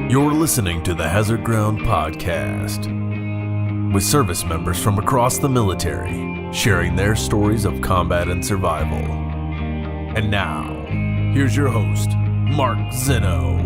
You're listening to the Hazard Ground Podcast, with service members from across the military sharing their stories of combat and survival. And now, here's your host, Mark Zeno.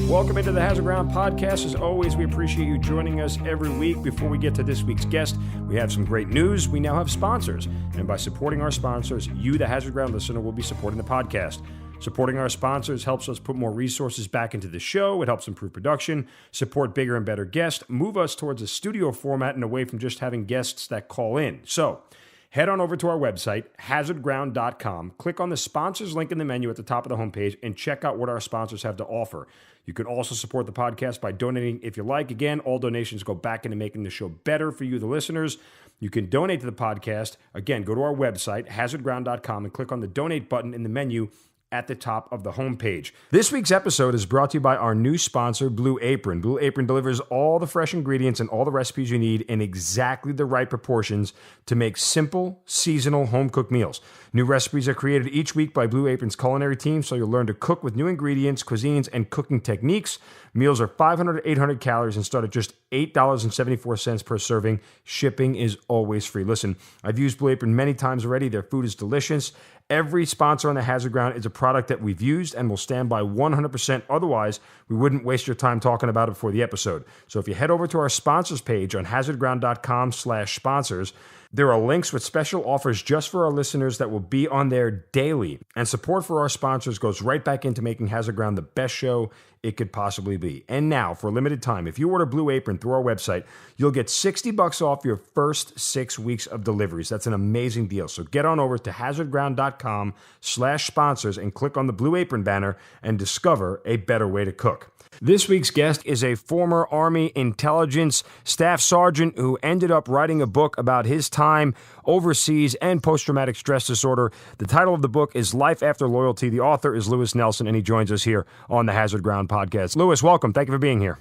Welcome into the Hazard Ground Podcast. As always, we appreciate you joining us every week. Before we get to this week's guest, we have some great news. We now have sponsors. And by supporting our sponsors, you, the Hazard Ground listener, will be supporting the podcast. Supporting our sponsors helps us put more resources back into the show. It helps improve production, support bigger and better guests, move us towards a studio format and away from just having guests that call in. So head on over to our website, hazardground.com. Click on the sponsors link in the menu at the top of the homepage and check out what our sponsors have to offer. You can also support the podcast by donating if you like. Again, all donations go back into making the show better for you, the listeners. You can donate to the podcast. Again, go to our website, hazardground.com, and click on the donate button in the menu at the top of the homepage. This week's episode is brought to you by our new sponsor, Blue Apron. Blue Apron delivers all the fresh ingredients and all the recipes you need in exactly the right proportions to make simple, seasonal, home-cooked meals. New recipes are created each week by Blue Apron's culinary team, so you'll learn to cook with new ingredients, cuisines, and cooking techniques. Meals are 500 to 800 calories and start at just $8.74 per serving. Shipping is always free. Listen, I've used Blue Apron many times already. Their food is delicious. Every sponsor on the Hazard Ground is a product that we've used and will stand by 100%. Otherwise, we wouldn't waste your time talking about it before the episode. So if you head over to our sponsors page on hazardground.com/sponsors, there are links with special offers just for our listeners that will be on there daily. And support for our sponsors goes right back into making Hazard Ground the best show it could possibly be. And now, for a limited time, if you order Blue Apron through our website, you'll get $60 off your first 6 weeks of deliveries. That's an amazing deal. So get on over to hazardground.com/sponsors and click on the Blue Apron banner and discover a better way to cook. This week's guest is a former Army intelligence staff sergeant who ended up writing a book about his time overseas and post-traumatic stress disorder. The title of the book is Life After Loyalty. The author is Lewis Nelson, and he joins us here on the Hazard Ground Podcast. Lewis, welcome. Thank you for being here.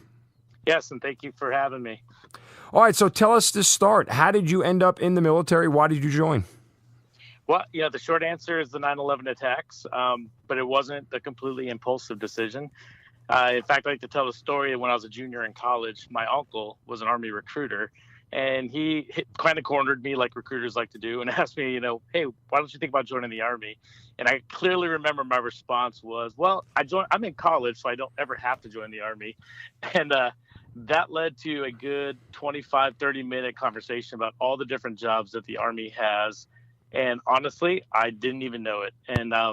Yes, and thank you for having me. All right, so tell us to start. How did you end up in the military? Why did you join? Well, the short answer is the 9/11 attacks, but it wasn't a completely impulsive decision. In fact, I like to tell the story when I was a junior in college. My uncle was an Army recruiter, and he kind of cornered me like recruiters like to do and asked me, hey, why don't you think about joining the Army? And I clearly remember my response was, well, I'm in college, so I don't ever have to join the Army. And that led to a good 25, 30-minute conversation about all the different jobs that the Army has. And honestly, I didn't even know it. And I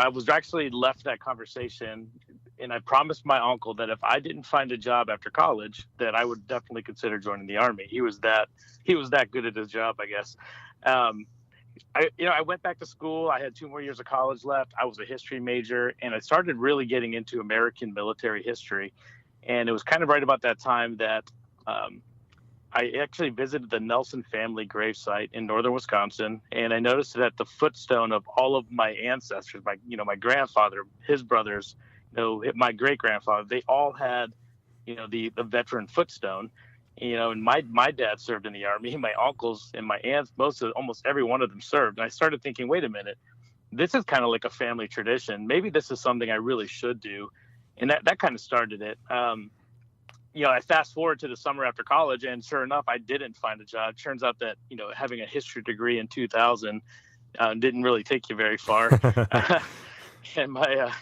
was actually left that conversation, and I promised my uncle that if I didn't find a job after college, that I would definitely consider joining the Army. He was that good at his job, I guess. I went back to school. I had 2 more years of college left. I was a history major, and I started really getting into American military history. And it was kind of right about that time that I actually visited the Nelson family gravesite in northern Wisconsin, and I noticed that the footstone of all of my ancestors, my grandfather, his brothers, my great grandfather, they all had, the veteran footstone. And my dad served in the Army. My uncles and my aunts, almost every one of them served. And I started thinking, wait a minute, this is kind of like a family tradition. Maybe this is something I really should do, and that kind of started it. I fast forward to the summer after college, and sure enough, I didn't find a job. Turns out that, having a history degree in 2000 didn't really take you very far. And I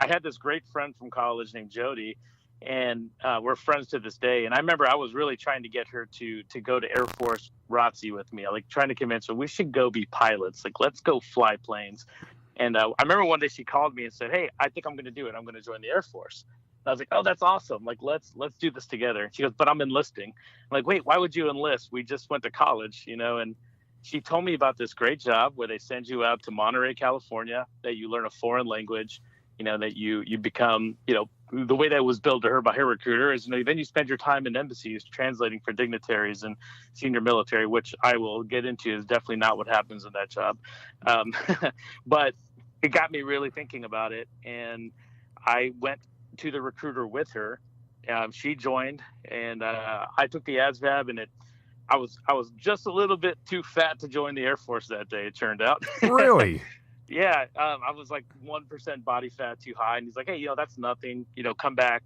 had this great friend from college named Jody, and we're friends to this day. And I remember I was really trying to get her to go to Air Force ROTC with me. Trying to convince her we should go be pilots. Let's go fly planes. And I remember one day she called me and said, hey, I think I'm going to do it. I'm going to join the Air Force. I was like, oh, that's awesome. Let's do this together. She goes, but I'm enlisting. I'm like, wait, why would you enlist? We just went to college, and she told me about this great job where they send you out to Monterey, California, that you learn a foreign language, that you become, the way that was billed to her by her recruiter is, then you spend your time in embassies translating for dignitaries and senior military, which I will get into is definitely not what happens in that job. But it got me really thinking about it. And I went to the recruiter with her. She joined, and I took the ASVAB, and I was just a little bit too fat to join the Air Force that day, it turned out. Really? Yeah, I was like 1% body fat too high, and he's like, "Hey, that's nothing. Come back,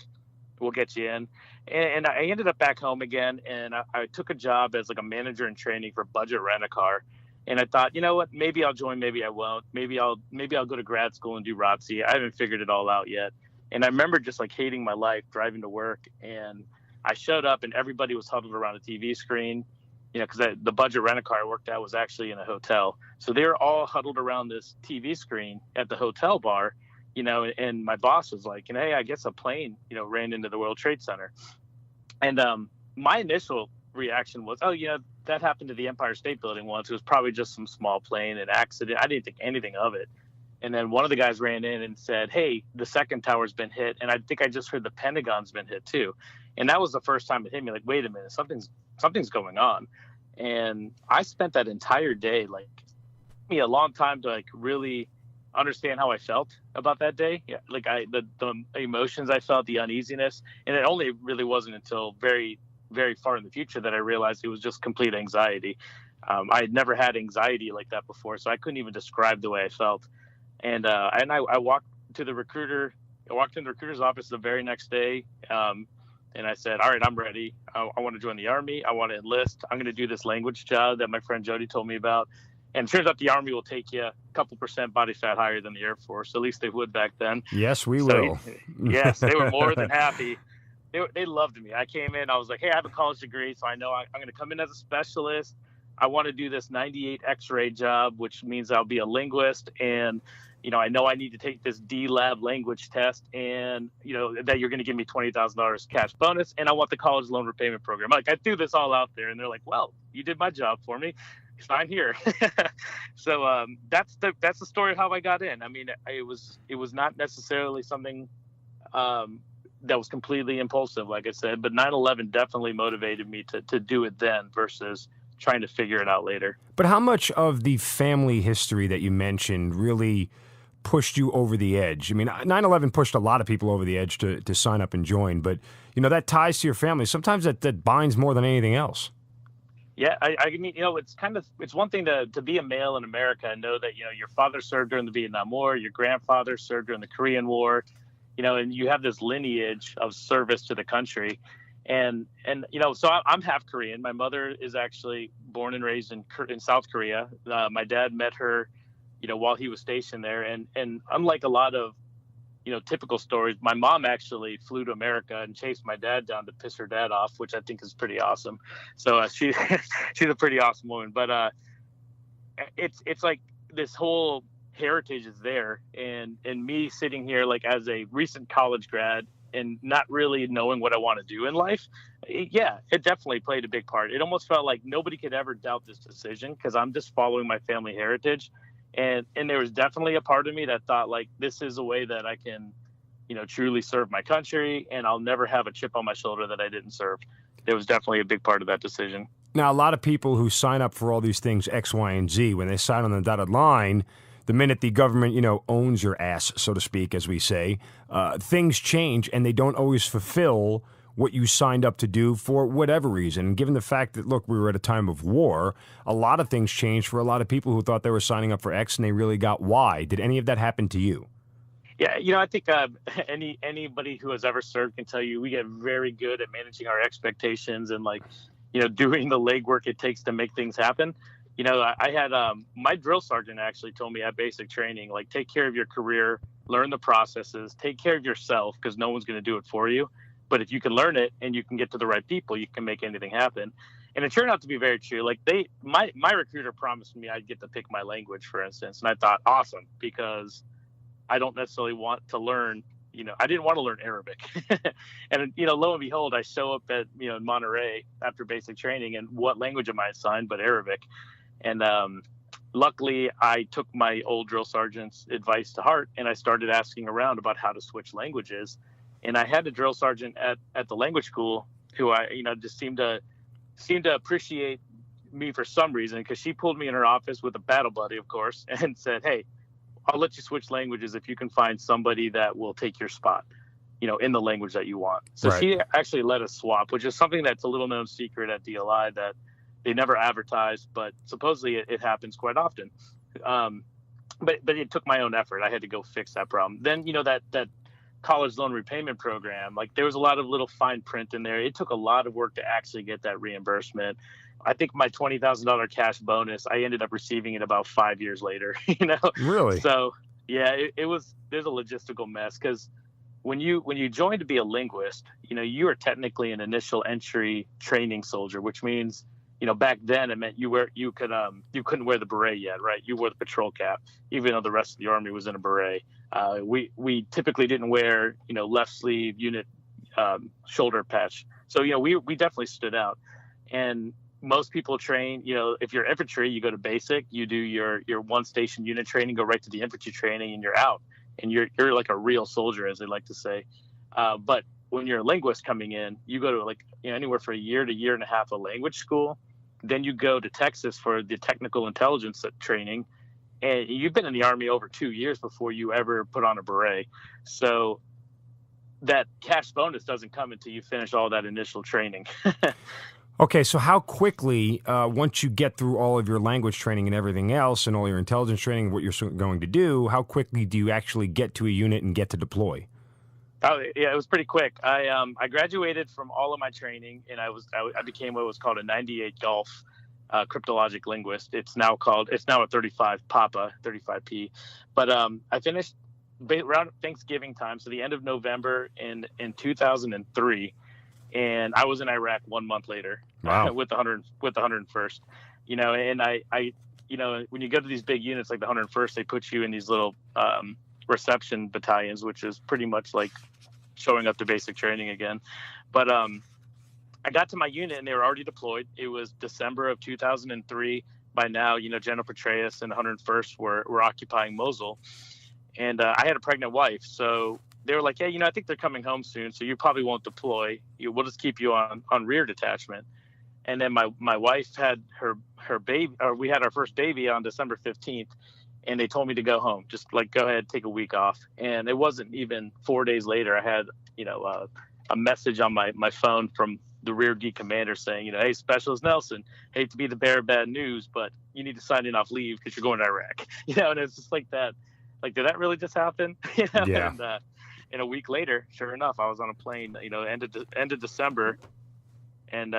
we'll get you in." And I ended up back home again, and I took a job as like a manager in training for Budget Rent-A-Car. And I thought, you know what? Maybe I'll join, maybe I won't. Maybe I'll go to grad school and do ROTC. I haven't figured it all out yet. And I remember just like hating my life driving to work, and I showed up, and everybody was huddled around a TV screen. Because the Budget Rent-A-Car I worked at was actually in a hotel. So they were all huddled around this TV screen at the hotel bar, and my boss was like, hey, I guess a plane, ran into the World Trade Center. And my initial reaction was, oh, that happened to the Empire State Building once. It was probably just some small plane, an accident. I didn't think anything of it. And then one of the guys ran in and said, hey, the second tower's been hit. And I think I just heard the Pentagon's been hit too. And that was the first time it hit me, like, wait a minute, something's going on. And I spent that entire day, like, it took me a long time to like really understand how I felt about that day. Yeah, like the emotions I felt, the uneasiness. And it only really wasn't until very, very far in the future that I realized it was just complete anxiety. I had never had anxiety like that before, so I couldn't even describe the way I felt. And I walked to the recruiter. I walked into the recruiter's office the very next day. And I said, all right, I'm ready. I want to join the Army. I want to enlist. I'm going to do this language job that my friend Jody told me about. And it turns out the Army will take you a couple % body fat higher than the Air Force. At least they would back then. Yes, we will. Yes, they were more than happy. They loved me. I came in. I was like, hey, I have a college degree, so I know I'm going to come in as a specialist. I want to do this 98 X-ray job, which means I'll be a linguist. And I know I need to take this D-Lab language test, and, that you're going to give me $20,000 cash bonus, and I want the college loan repayment program. Like, I threw this all out there, and they're like, well, you did my job for me. Sign here. So that's the story of how I got in. I mean, it was not necessarily something that was completely impulsive, like I said, but 9/11 definitely motivated me to do it then versus trying to figure it out later. But how much of the family history that you mentioned really pushed you over the edge? I mean, 9/11 pushed a lot of people over the edge to sign up and join, but, that ties to your family. Sometimes that binds more than anything else. Yeah, I mean, it's one thing to be a male in America and know that, your father served during the Vietnam War, your grandfather served during the Korean War, and you have this lineage of service to the country. And so I'm half Korean. My mother is actually born and raised in South Korea. My dad met her, while he was stationed there. And unlike a lot of, typical stories, my mom actually flew to America and chased my dad down to piss her dad off, which I think is pretty awesome. So she's a pretty awesome woman. But it's like this whole heritage is there. And me sitting here like as a recent college grad and not really knowing what I want to do in life, it definitely played a big part. It almost felt like nobody could ever doubt this decision because I'm just following my family heritage. And there was definitely a part of me that thought like, this is a way that I can, truly serve my country, and I'll never have a chip on my shoulder that I didn't serve. There was definitely a big part of that decision. Now, a lot of people who sign up for all these things, X, Y, and Z, when they sign on the dotted line, the minute the government, owns your ass, so to speak, as we say, things change and they don't always fulfill what you signed up to do for whatever reason. And given the fact that, look, we were at a time of war, a lot of things changed for a lot of people who thought they were signing up for X and they really got Y. Did any of that happen to you? Yeah, I think anybody who has ever served can tell you we get very good at managing our expectations and doing the legwork it takes to make things happen. I had my drill sergeant actually told me at basic training, like, take care of your career, learn the processes, take care of yourself because no one's going to do it for you. But if you can learn it and you can get to the right people, you can make anything happen. And it turned out to be very true. Like my recruiter promised me I'd get to pick my language, for instance. And I thought, awesome, because I don't necessarily want to learn, I didn't want to learn Arabic. And, lo and behold, I show up at, Monterey after basic training, and what language am I assigned but Arabic? And luckily, I took my old drill sergeant's advice to heart, and I started asking around about how to switch languages. And I had a drill sergeant at the language school who I, just seemed to appreciate me for some reason, because she pulled me in her office with a battle buddy, of course, and said, hey, I'll let you switch languages if you can find somebody that will take your spot, in the language that you want. So right. She actually let us swap, which is something that's a little known secret at DLI that they never advertised, but supposedly it happens quite often. but it took my own effort. I had to go fix that problem. Then, that college loan repayment program, like there was a lot of little fine print in there. It took a lot of work to actually get that reimbursement. I think my $20,000 cash bonus, I ended up receiving it about 5 years later, Really? So yeah, there's a logistical mess, because when you join to be a linguist, you are technically an initial entry training soldier, which means, back then it meant you couldn't wear the beret yet, right? You wore the patrol cap, even though the rest of the Army was in a beret. We typically didn't wear, left sleeve unit shoulder patch. So, we definitely stood out. And most people train, if you're infantry, you go to basic, you do your one station unit training, go right to the infantry training, and you're out. And you're like a real soldier, as they like to say. But when you're a linguist coming in, you go to anywhere for a year to year and a half of language school. Then you go to Texas for the technical intelligence training. And you've been in the Army over 2 years before you ever put on a beret. So that cash bonus doesn't come until you finish all that initial training. Okay, so how quickly, once you get through all of your language training and everything else and all your intelligence training, what you're going to do, how quickly do you actually get to a unit and get to deploy? Oh, yeah, it was pretty quick. I graduated from all of my training, and I became what was called a 98 Golf cryptologic linguist. It's now a 35 Papa, 35P. But I finished around Thanksgiving time, so the end of November in 2003. And I was in Iraq 1 month later. Wow. with the 101st, and I when you go to these big units like the 101st, they put you in these little reception battalions, which is pretty much like showing up to basic training again. But I got to my unit and they were already deployed. It was December of 2003. By now, General Petraeus and the 101st were occupying Mosul. And I had a pregnant wife, so they were like, hey, I think they're coming home soon, so you probably won't deploy. We'll just keep you on rear detachment. And then my wife had her baby, or we had our first baby on December 15th, and they told me to go home, just go ahead, take a week off. And it wasn't even 4 days later, I had, a message on my phone from the rear D commander saying, hey, Specialist Nelson, hate to be the bearer of bad news, but you need to sign in off leave because you're going to Iraq. And it's just like that. Like, did that really just happen? Yeah. And a week later, sure enough, I was on a plane, end of December. And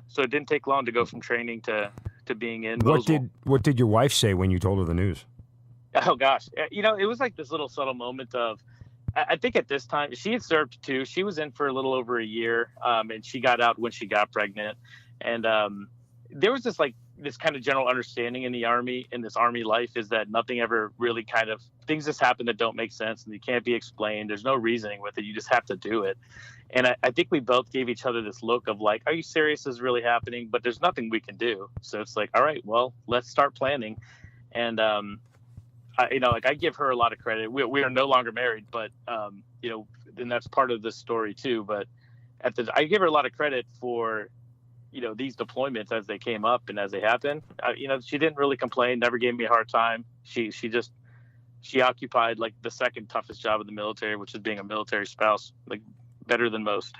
so it didn't take long to go from training to being in Mosul. What did your wife say when you told her the news? Oh gosh, it was like this little subtle moment of, I think at this time she had served too. She was in for a little over a year, and she got out when she got pregnant. And there was this kind of general understanding in the Army, in this Army life, is that nothing ever really things just happen that don't make sense and you can't be explained. There's no reasoning with it. You just have to do it. And I think we both gave each other this look of like, are you serious? This is really happening? But there's nothing we can do. So it's like, all right, well, let's start planning. And, I give her a lot of credit. We are no longer married, but, and that's part of this story too. But I give her a lot of credit for, these deployments as they came up and as they happened. She didn't really complain, never gave me a hard time. She occupied like the second toughest job in the military, which is being a military spouse, like better than most.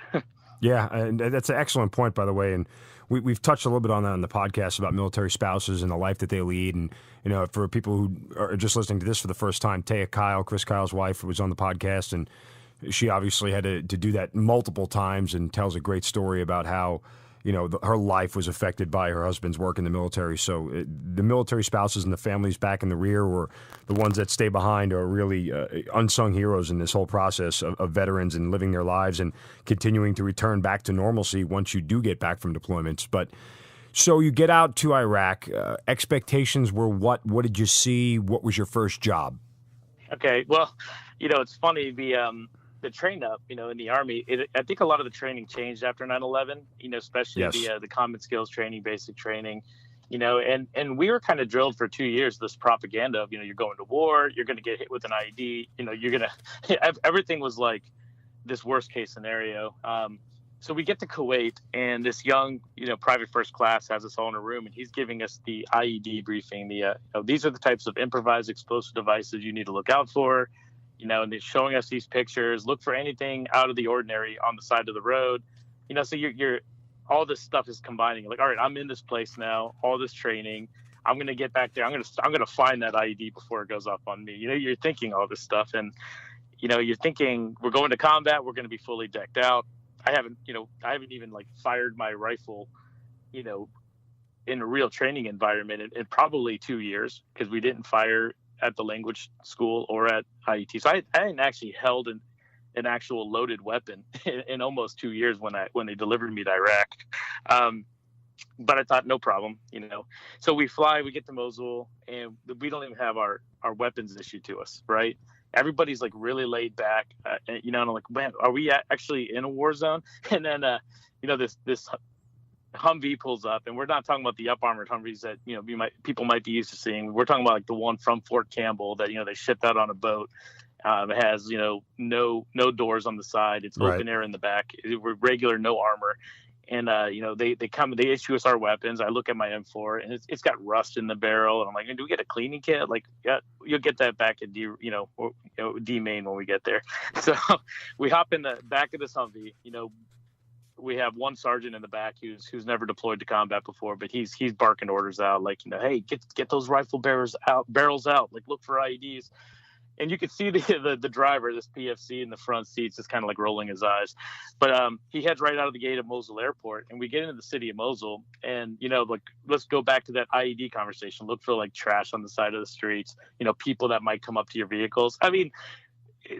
Yeah, and that's an excellent point, by the way. And we've touched a little bit on that on the podcast about military spouses and the life that they lead. And, for people who are just listening to this for the first time, Taya Kyle, Chris Kyle's wife, was on the podcast, and she obviously had to do that multiple times and tells a great story about how, her life was affected by her husband's work in the military. So the military spouses and the families back in the rear, or the ones that stay behind, are really unsung heroes in this whole process of veterans and living their lives and continuing to return back to normalcy once you do get back from deployments. But so you get out to Iraq. Expectations were what? What did you see? What was your first job? Okay, well, it's funny, the train up, in the Army, I think a lot of the training changed after 9/11, especially Yes. the combat skills training, basic training, and we were kind of drilled for 2 years, this propaganda of, you're going to war, you're going to get hit with an IED, you're going to, everything was like this worst case scenario. So we get to Kuwait, and this young, private first class has us all in a room, and he's giving us the IED briefing. These are the types of improvised explosive devices you need to look out for. And they're showing us these pictures. Look for anything out of the ordinary on the side of the road. So you're all this stuff is combining. Like, all right, I'm in this place now, all this training. I'm going to get back there. I'm going to find that IED before it goes off on me. You're thinking all this stuff, and you're thinking we're going to combat. We're going to be fully decked out. I haven't even like fired my rifle, in a real training environment in probably 2 years, because we didn't fire at the language school or at IET. So I hadn't actually held an actual loaded weapon in almost 2 years when they delivered me to Iraq. But I thought, no problem, So we fly, we get to Mosul, and we don't even have our weapons issued to us, right? Everybody's like really laid back, and I'm like, man, are we actually in a war zone? And then, this Humvee pulls up, and we're not talking about the up armored Humvees that people might be used to seeing. We're talking about like the one from Fort Campbell that they shipped out on a boat. It has no doors on the side. It's open air in the back. We're regular, no armor. And they issue us our weapons. I look at my M4, and it's got rust in the barrel. And I'm like, do we get a cleaning kit? Like, yeah, you'll get that back at D Main when we get there. So we hop in the back of this Humvee. We have one sergeant in the back who's never deployed to combat before, but he's barking orders out like, hey, get those rifle barrels out, like look for IEDs. And you could see the driver, this PFC in the front seats, just kind of like rolling his eyes. But he heads right out of the gate of Mosul Airport, and we get into the city of Mosul. And, like, let's go back to that IED conversation. Look for like trash on the side of the streets, people that might come up to your vehicles. I mean,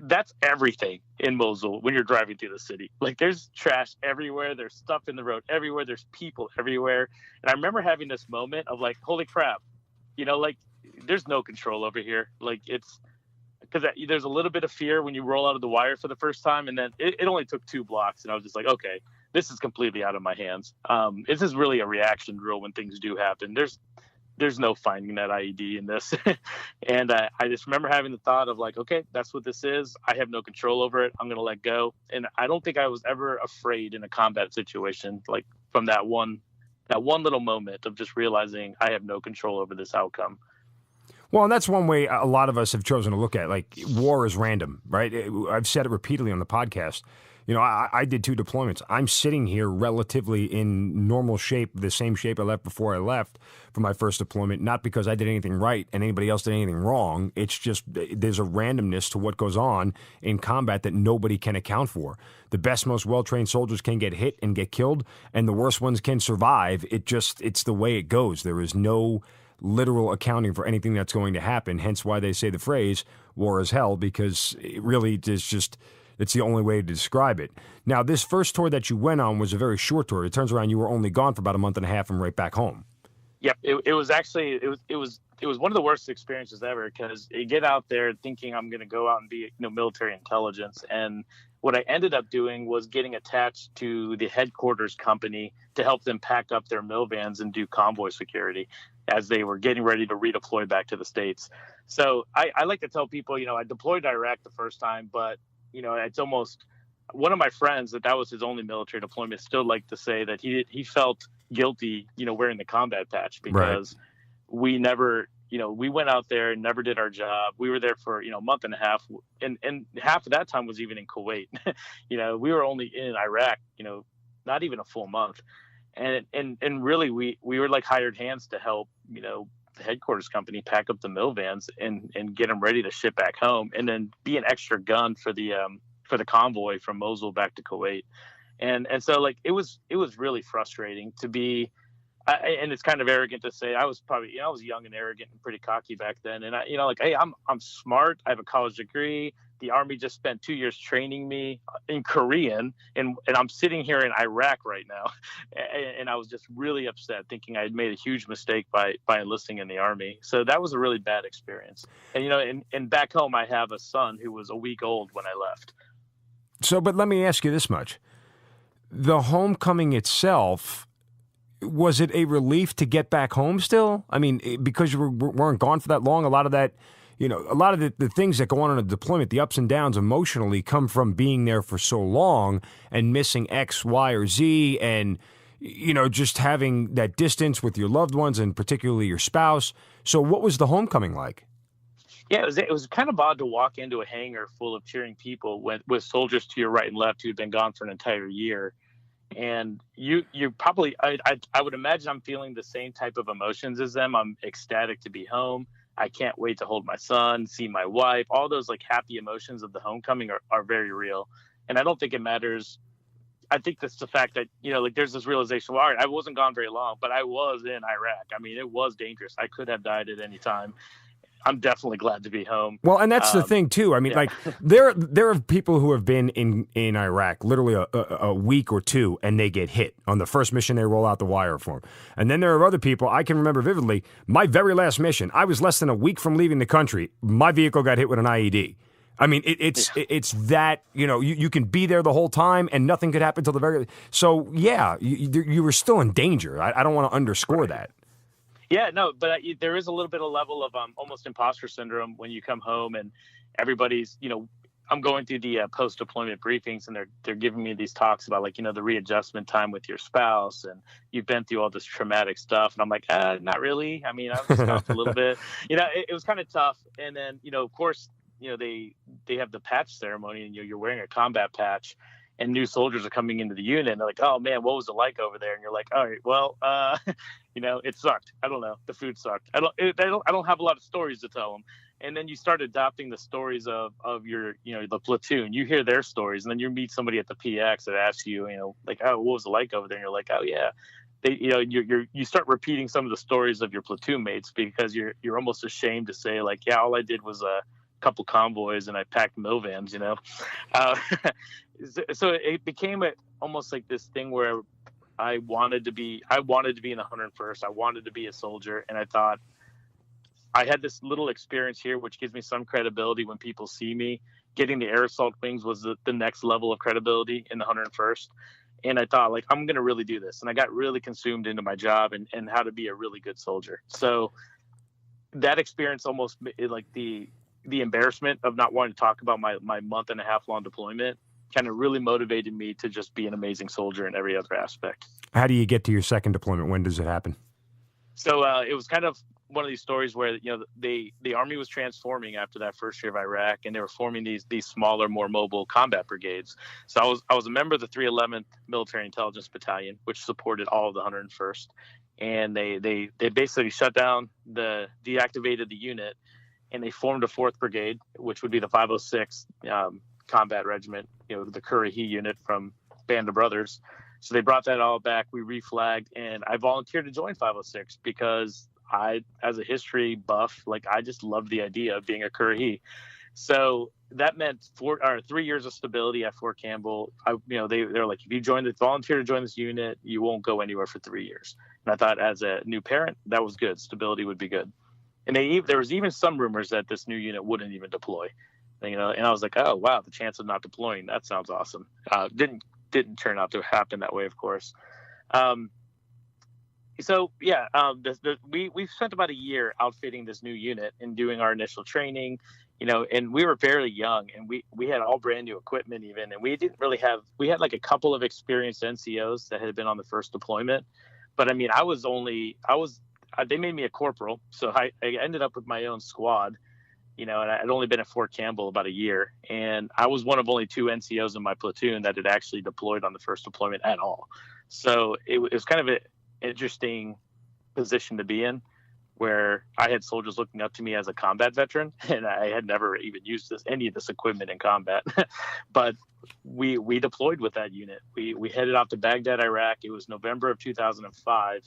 that's everything in Mosul when you're driving through the city. Like, there's trash everywhere. There's stuff in the road everywhere. There's people everywhere. And I remember having this moment of like, holy crap, like there's no control over here. Like, it's because there's a little bit of fear when you roll out of the wire for the first time. And then it only took 2 blocks. And I was just like, okay, this is completely out of my hands. This is really a reaction drill when things do happen. There's no finding that IED in this. And I just remember having the thought of like, okay, that's what this is. I have no control over it. I'm going to let go. And I don't think I was ever afraid in a combat situation, like from that one little moment of just realizing I have no control over this outcome. Well, and that's one way a lot of us have chosen to look at it. Like, war is random, right? I've said it repeatedly on the podcast. I did 2 deployments. I'm sitting here relatively in normal shape, the same shape I left before I left for my first deployment, not because I did anything right and anybody else did anything wrong. It's just there's a randomness to what goes on in combat that nobody can account for. The best, most well-trained soldiers can get hit and get killed, and the worst ones can survive. It's the way it goes. There is no literal accounting for anything that's going to happen, hence why they say the phrase, war is hell, because it really is just... It's the only way to describe it. Now, this first tour that you went on was a very short tour. It turns around you were only gone for about a month and a half and right back home. Yep, it was one of the worst experiences ever, because you get out there thinking I'm going to go out and be military intelligence, and what I ended up doing was getting attached to the headquarters company to help them pack up their mill vans and do convoy security as they were getting ready to redeploy back to the States. So I like to tell people, I deployed to Iraq the first time, but it's almost one of my friends that was his only military deployment still like to say that he felt guilty, wearing the combat patch, because we never, we went out there and never did our job. We were there for, a month and a half, and half of that time was even in Kuwait. We were only in Iraq, not even a full month. And really we were like hired hands to help, the headquarters company pack up the mill vans and get them ready to ship back home, and then be an extra gun for the convoy from Mosul back to Kuwait. And so like it was really frustrating to be, and it's kind of arrogant to say, I was probably, I was young and arrogant and pretty cocky back then. And hey, I'm smart. I have a college degree. The Army just spent 2 years training me in Korean, and I'm sitting here in Iraq right now. And I was just really upset, thinking I had made a huge mistake by enlisting in the Army. So that was a really bad experience. And, and back home, I have a son who was a week old when I left. So, but let me ask you this much. The homecoming itself, was it a relief to get back home still? I mean, because you weren't gone for that long, a lot of that, a lot of the things that go on a deployment, the ups and downs emotionally come from being there for so long and missing X, Y, or Z, and, just having that distance with your loved ones and particularly your spouse. So what was the homecoming like? Yeah, it was kind of odd to walk into a hangar full of cheering people with soldiers to your right and left who had been gone for an entire year. And you probably, I would imagine I'm feeling the same type of emotions as them. I'm ecstatic to be home. I can't wait to hold my son, see my wife. All those like happy emotions of the homecoming are very real. And I don't think it matters. I think that's the fact that, like there's this realization, well, all right, I wasn't gone very long, but I was in Iraq. I mean, it was dangerous. I could have died at any time. I'm definitely glad to be home. Well, and that's the thing too. I mean, like there are people who have been in Iraq literally a week or two, and they get hit on the first mission. They roll out the wire for them, and then there are other people. I can remember vividly my very last mission. I was less than a week from leaving the country. My vehicle got hit with an IED. I mean, it's that, you can be there the whole time and nothing could happen till the very. So yeah, you were still in danger. I don't want to underscore that. Yeah, no, but there is a little bit of level of almost imposter syndrome when you come home and everybody's, I'm going through the post-deployment briefings and they're giving me these talks about like, the readjustment time with your spouse and you've been through all this traumatic stuff. And I'm like, not really. I mean, I've stopped a little bit, it was kind of tough. And then, of course, they have the patch ceremony and you're wearing a combat patch. And new soldiers are coming into the unit and they're like, oh man, what was it like over there? And you're like, all right, well, it sucked. I don't know. The food sucked. I don't have a lot of stories to tell them. And then you start adopting the stories of your, the platoon. You hear their stories and then you meet somebody at the PX that asks you, like, oh, what was it like over there? And you're like, oh yeah. You start repeating some of the stories of your platoon mates because you're almost ashamed to say like, yeah, all I did was couple convoys and I packed Milvans, so it became almost like this thing where I wanted to be in the 101st. I wanted to be a soldier. And I thought I had this little experience here, which gives me some credibility when people see me. Getting the air assault wings was the next level of credibility in the 101st. And I thought like, I'm going to really do this. And I got really consumed into my job and how to be a really good soldier. So that experience almost like the embarrassment of not wanting to talk about my month and a half long deployment kind of really motivated me to just be an amazing soldier in every other aspect. How do you get to your second deployment? When does it happen? So it was kind of one of these stories where, the Army was transforming after that first year of Iraq and they were forming these smaller, more mobile combat brigades. So I was a member of the 311th Military Intelligence Battalion, which supported all of the 101st. And they basically shut down deactivated the unit. And they formed a 4th Brigade, which would be the 506 Combat Regiment, the Currahee unit from Band of Brothers. So they brought that all back. We reflagged, and I volunteered to join 506 because I, as a history buff, like I just loved the idea of being a Currahee. So that meant 3 years of stability at Fort Campbell. They're like, if you volunteer to join this unit, you won't go anywhere for 3 years. And I thought, as a new parent, that was good. Stability would be good. And there was even some rumors that this new unit wouldn't even deploy, and I was like, oh wow, the chance of not deploying, that sounds awesome. Didn't turn out to happen that way, of course. So yeah, we spent about a year outfitting this new unit and doing our initial training, and we were fairly young and we had all brand new equipment even, and we had like a couple of experienced NCOs that had been on the first deployment, but I mean, they made me a corporal, so I ended up with my own squad, and I'd only been at Fort Campbell about a year, and I was one of only 2 NCOs in my platoon that had actually deployed on the first deployment at all. So it was kind of an interesting position to be in, where I had soldiers looking up to me as a combat veteran, and I had never even used any of this equipment in combat. But we deployed with that unit. We headed off to Baghdad, Iraq. It was November of 2005.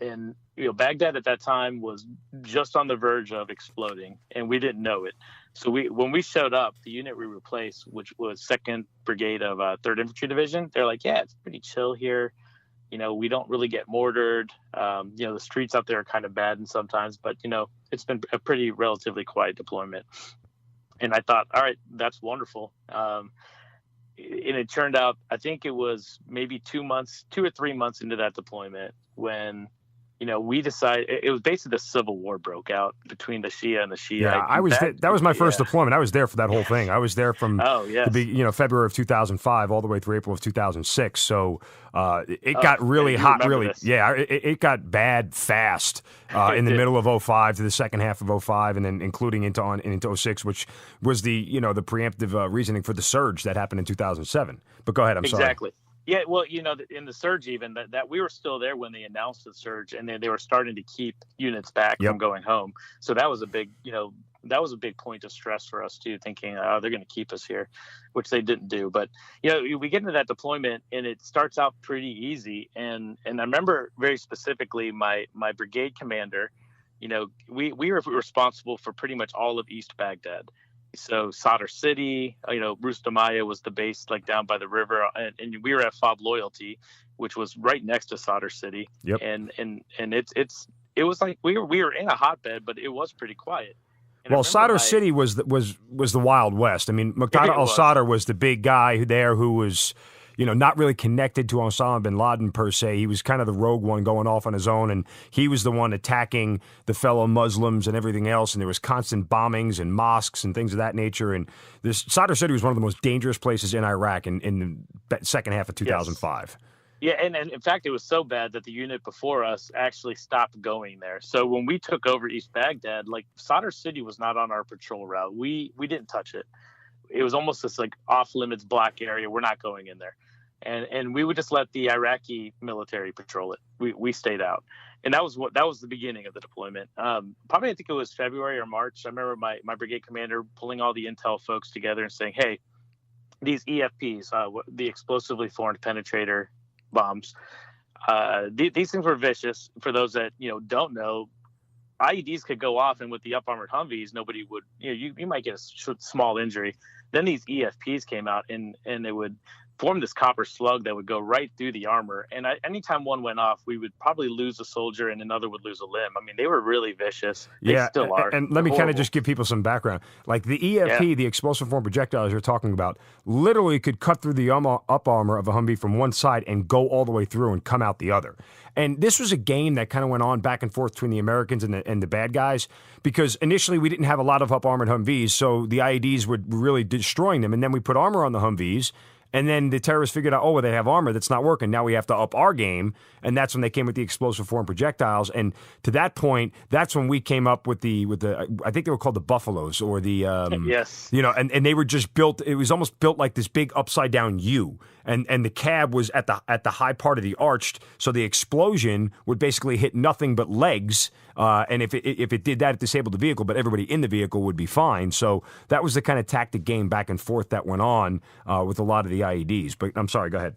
And Baghdad at that time was just on the verge of exploding, and we didn't know it. So when we showed up, the unit we replaced, which was 2nd Brigade of 3rd Infantry Division, they're like, yeah, it's pretty chill here. We don't really get mortared. The streets out there are kind of bad and sometimes, but it's been a pretty relatively quiet deployment. And I thought, all right, that's wonderful. And it turned out, I think it was maybe 2 or 3 months into that deployment when, we decided it was basically the civil war broke out between the Shia and the Shiite. Yeah, that was my first deployment. I was there for that whole thing. I was there from February of 2005 all the way through April of 2006. So it got really hot, really. This. Yeah, it got bad fast in the middle of 2005 to the second half of 2005, and then including into 2006, which was the preemptive reasoning for the surge that happened in 2007. But go ahead, I'm sorry. Exactly. Yeah, well, in the surge, even that we were still there when they announced the surge, and they were starting to keep units back from going home. So that was a big, point of stress for us too, thinking, oh, they're going to keep us here, which they didn't do. But we get into that deployment, and it starts out pretty easy. And I remember very specifically my brigade commander. We were responsible for pretty much all of East Baghdad. So Sadr City, Rustamiyah was the base, like down by the river, and we were at FOB Loyalty, which was right next to Sadr City. Yep. And it was like we were in a hotbed, but it was pretty quiet. And well, Sadr City was the Wild West. I mean, Muqtada al-Sadr was the big guy there who was, not really connected to Osama bin Laden per se. He was kind of the rogue one going off on his own, and he was the one attacking the fellow Muslims and everything else, and there was constant bombings and mosques and things of that nature. And this Sadr City was one of the most dangerous places in Iraq in the second half of 2005. Yes. Yeah, and in fact, it was so bad that the unit before us actually stopped going there. So when we took over East Baghdad, like Sadr City was not on our patrol route. We didn't touch it. It was almost this like off-limits black area. We're not going in there. And we would just let the Iraqi military patrol it. We stayed out. And that was the beginning of the deployment. Probably I think it was February or March. I remember my brigade commander pulling all the intel folks together and saying, hey, these EFPs, the explosively formed penetrator bombs, these things were vicious. For those that don't know, IEDs could go off, and with the up-armored Humvees, nobody would, you might get a small injury. Then these EFPs came out, and they would form this copper slug that would go right through the armor. And anytime one went off, we would probably lose a soldier and another would lose a limb. I mean, they were really vicious. They still are. And let me kind of just give people some background. Like the EFP, the explosive form projectiles you're talking about, literally could cut through the up armor of a Humvee from one side and go all the way through and come out the other. And this was a game that kind of went on back and forth between the Americans and the bad guys, because initially we didn't have a lot of up-armored Humvees, so the IEDs were really destroying them. And then we put armor on the Humvees, and then the terrorists figured out, they have armor that's not working. Now we have to up our game, and that's when they came with the explosive form projectiles. And to that point, that's when we came up with the I think they were called the Buffaloes, or the yes, and they were just built. It was almost built like this big upside down U, and the cab was at the high part of the arched, so the explosion would basically hit nothing but legs. And if it did that, it disabled the vehicle, but everybody in the vehicle would be fine. So that was the kind of tactic game back and forth that went on with a lot of the IEDs. But I'm sorry, go ahead.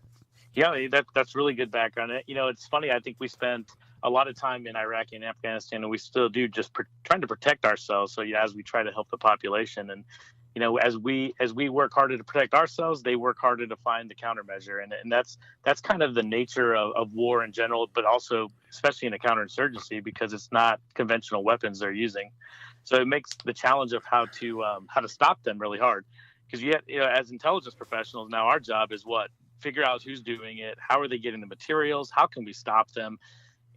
Yeah, that's really good background. It's funny. I think we spent a lot of time in Iraq and Afghanistan, and we still do, just trying to protect ourselves. So as we try to help the population, and as we work harder to protect ourselves, they work harder to find the countermeasure, and that's kind of the nature of war in general, but also especially in a counterinsurgency, because it's not conventional weapons they're using. So it makes the challenge of how to stop them really hard, because as intelligence professionals now, our job is figure out who's doing it, how are they getting the materials, how can we stop them.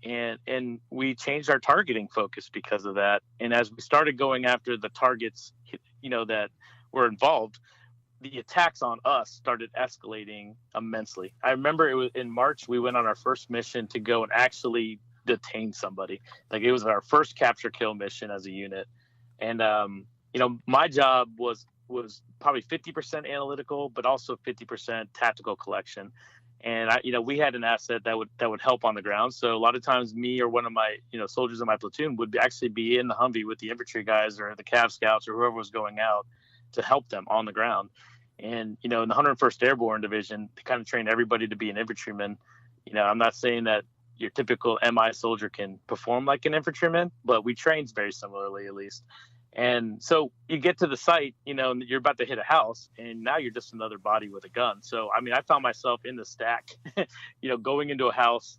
And we changed our targeting focus because of that. And as we started going after the targets, that were involved, the attacks on us started escalating immensely. I remember it was in March, we went on our first mission to go and actually detain somebody. Like, it was our first capture kill mission as a unit. And, my job was probably 50% analytical, but also 50% tactical collection. And we had an asset that would help on the ground. So a lot of times, me or one of my soldiers in my platoon would actually be in the Humvee with the infantry guys or the Cav scouts or whoever was going out to help them on the ground. And in the 101st Airborne Division, they kind of train everybody to be an infantryman. I'm not saying that your typical MI soldier can perform like an infantryman, but we train very similarly, at least. And so you get to the site, and you're about to hit a house, and now you're just another body with a gun. So, I found myself in the stack, going into a house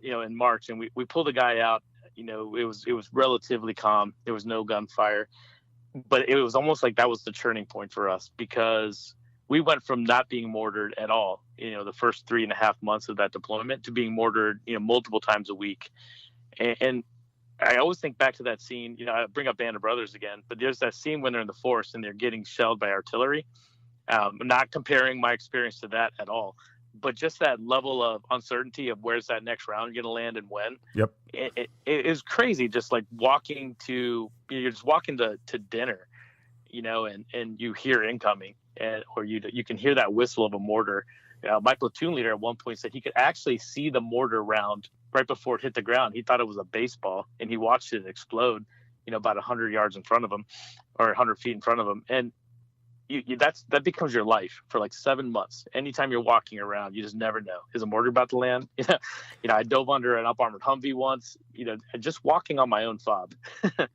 in March, and we pulled a guy out. It was relatively calm. There was no gunfire, but it was almost like that was the turning point for us, because we went from not being mortared at all, the first 3.5 months of that deployment, to being mortared, multiple times a week. And I always think back to that scene, I bring up Band of Brothers again, but there's that scene when they're in the forest and they're getting shelled by artillery. I'm not comparing my experience to that at all, but just that level of uncertainty of where's that next round going to land and when. Yep. It is crazy. Just like you're just walking to dinner, and you hear incoming, or you can hear that whistle of a mortar. My platoon leader at one point said he could actually see the mortar round right before it hit the ground. He thought it was a baseball, and he watched it explode, about 100 yards in front of him, or 100 feet in front of him. And that becomes your life for like 7 months. Anytime you're walking around, you just never know. Is a mortar about to land? I dove under an up-armored Humvee once, just walking on my own fob.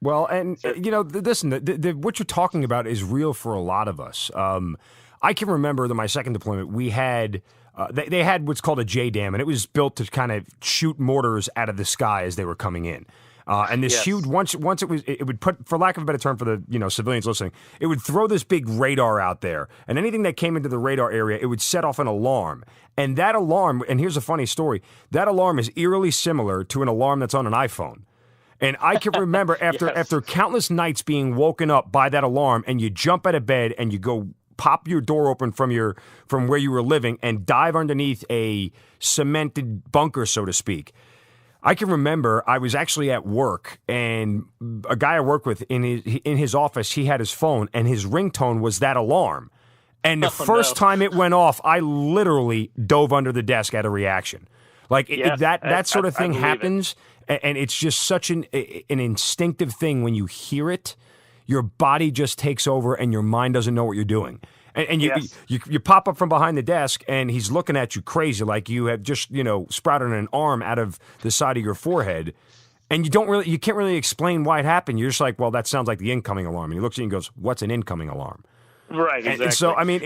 Well, and, listen, what you're talking about is real for a lot of us. I can remember that my second deployment, we had, they had what's called a JDAM, and it was built to kind of shoot mortars out of the sky as they were coming in. And this huge, once it would put, for lack of a better term for the civilians listening, it would throw this big radar out there, and anything that came into the radar area, it would set off an alarm. And that alarm, and here's a funny story, that alarm is eerily similar to an alarm that's on an iPhone. And I can remember after countless nights being woken up by that alarm, and you jump out of bed and you go pop your door open from where you were living and dive underneath a cemented bunker, so to speak. I can remember I was actually at work, and a guy I work with in his office, he had his phone, and his ringtone was that alarm. And the first time it went off, I literally dove under the desk at a reaction. Like that sort of thing happens, and it's just such an instinctive thing when you hear it. Your body just takes over, and your mind doesn't know what you're doing. And you pop up from behind the desk, and he's looking at you crazy, like you have just sprouted an arm out of the side of your forehead, and you can't really explain why it happened. You're just like, well, that sounds like the incoming alarm, and he looks at you and goes, "What's an incoming alarm?" Right. Exactly. And so I mean,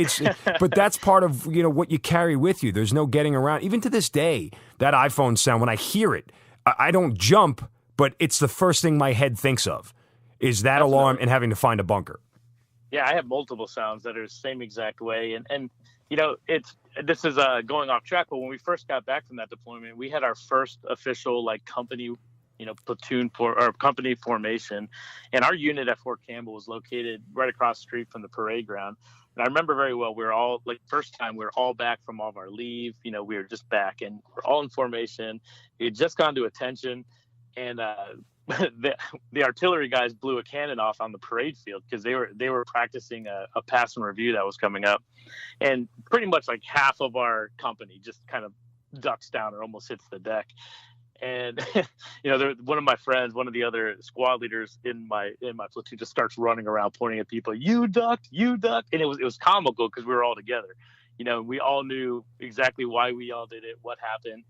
but that's part of what you carry with you. There's no getting around. Even to this day, that iPhone sound, when I hear it, I don't jump, but it's the first thing my head thinks of is that alarm and having to find a bunker. Yeah, I have multiple sounds that are the same exact way. And this is going off track, but when we first got back from that deployment, we had our first official company, platoon or company formation. And our unit at Fort Campbell was located right across the street from the parade ground. And I remember very well, we were all first time we were all back from all of our leave. We were just back and we're all in formation. We had just gone to attention, and the artillery guys blew a cannon off on the parade field because they were practicing a pass and review that was coming up, and pretty much like half of our company just kind of ducks down or almost hits the deck. And one of my friends, one of the other squad leaders in my platoon, just starts running around pointing at people. You ducked, and it was comical because we were all together. We all knew exactly why we all did it, what happened.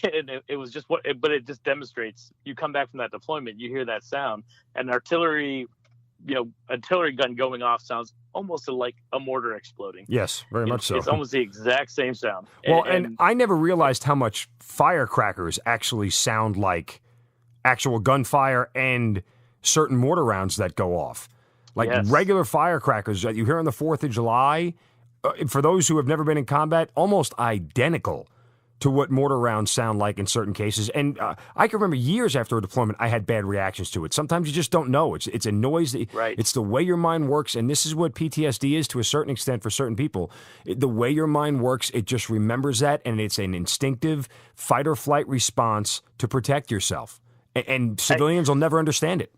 And it was just but it just demonstrates, you come back from that deployment, you hear that sound, and artillery gun going off sounds almost like a mortar exploding. Yes, very much so. It's almost the exact same sound. Well, and I never realized how much firecrackers actually sound like actual gunfire and certain mortar rounds that go off. Like regular firecrackers that you hear on the 4th of July, for those who have never been in combat, almost identical to what mortar rounds sound like in certain cases. And I can remember years after a deployment, I had bad reactions to it. Sometimes you just don't know. It's a noise. It's the way your mind works, and this is what PTSD is to a certain extent for certain people. The way your mind works, it just remembers that, and it's an instinctive fight-or-flight response to protect yourself. And civilians will never understand it.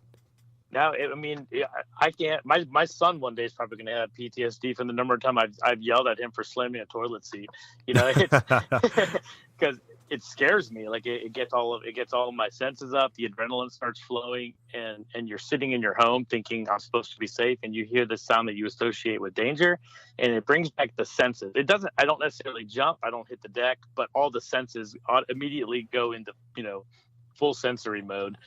Now, I can't. My son one day is probably going to have PTSD from the number of times I've yelled at him for slamming a toilet seat. Because it scares me. Like it gets all of my senses up. The adrenaline starts flowing, and you're sitting in your home thinking I'm supposed to be safe, and you hear the sound that you associate with danger, and it brings back the senses. It doesn't. I don't necessarily jump. I don't hit the deck, but all the senses immediately go into full sensory mode.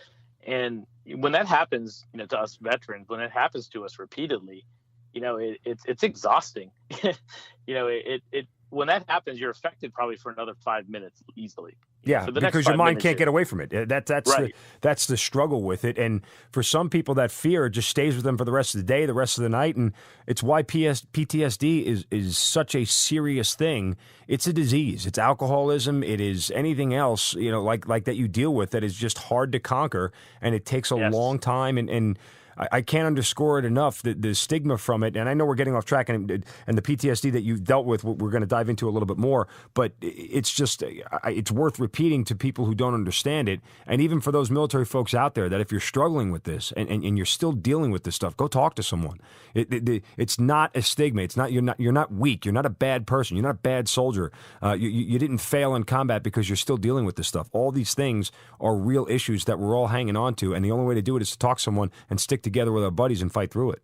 And when that happens, to us veterans, when it happens to us repeatedly, it's exhausting. When that happens, you're affected probably for another 5 minutes easily. Yeah, because your mind can't get away from it. That's the struggle with it. And for some people, that fear just stays with them for the rest of the day, the rest of the night. And it's why PTSD is such a serious thing. It's a disease. It's alcoholism. It is anything else, like that you deal with that is just hard to conquer. And it takes a long time. And I can't underscore it enough, the stigma from it. And I know we're getting off track, and the PTSD that you've dealt with, we're going to dive into a little bit more. But it's just, it's worth repeating to people who don't understand it. And even for those military folks out there, that if you're struggling with this and you're still dealing with this stuff, go talk to someone. It's not a stigma. It's not, you're not weak. You're not a bad person. You're not a bad soldier. You didn't fail in combat because you're still dealing with this stuff. All these things are real issues that we're all hanging on to, and the only way to do it is to talk to someone and stick together with our buddies and fight through it.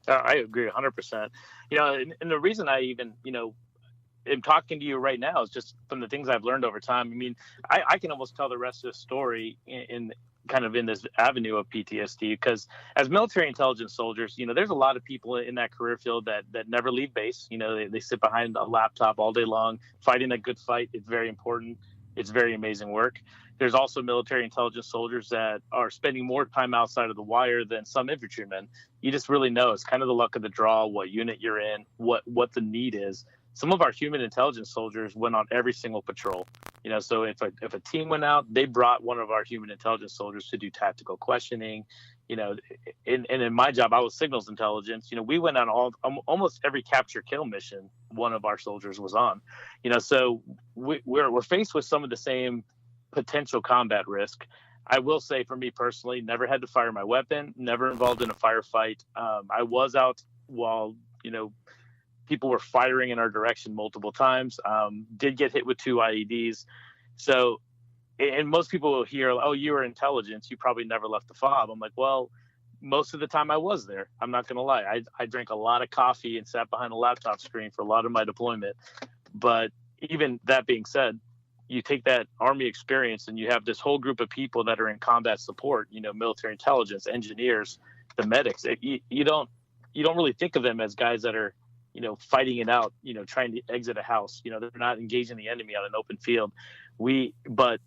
I agree 100%. And the reason I even, am talking to you right now is just from the things I've learned over time. I mean, I can almost tell the rest of the story in kind of in this avenue of PTSD, because as military intelligence soldiers, there's a lot of people in that career field that never leave base. They sit behind a laptop all day long, fighting a good fight. It's very important. It's very amazing work. There's also military intelligence soldiers that are spending more time outside of the wire than some infantrymen. You just really know. It's kind of the luck of the draw, what unit you're in, what the need is. Some of our human intelligence soldiers went on every single patrol. So if a team went out, they brought one of our human intelligence soldiers to do tactical questioning. And in my job, I was signals intelligence. We went on almost every capture kill mission one of our soldiers was on. So we're faced with some of the same potential combat risk. I will say, for me personally, never had to fire my weapon, never involved in a firefight. I was out while people were firing in our direction multiple times. Did get hit with 2 IEDs. So, and most people will hear, "Oh, you were intelligence. You probably never left the fob." I'm like, well, most of the time I was there. I'm not going to lie. I drank a lot of coffee and sat behind a laptop screen for a lot of my deployment. But even that being said, you take that Army experience and you have this whole group of people that are in combat support, military intelligence, engineers, the medics. You don't really think of them as guys that are, fighting it out, trying to exit a house. They're not engaging the enemy on an open field. But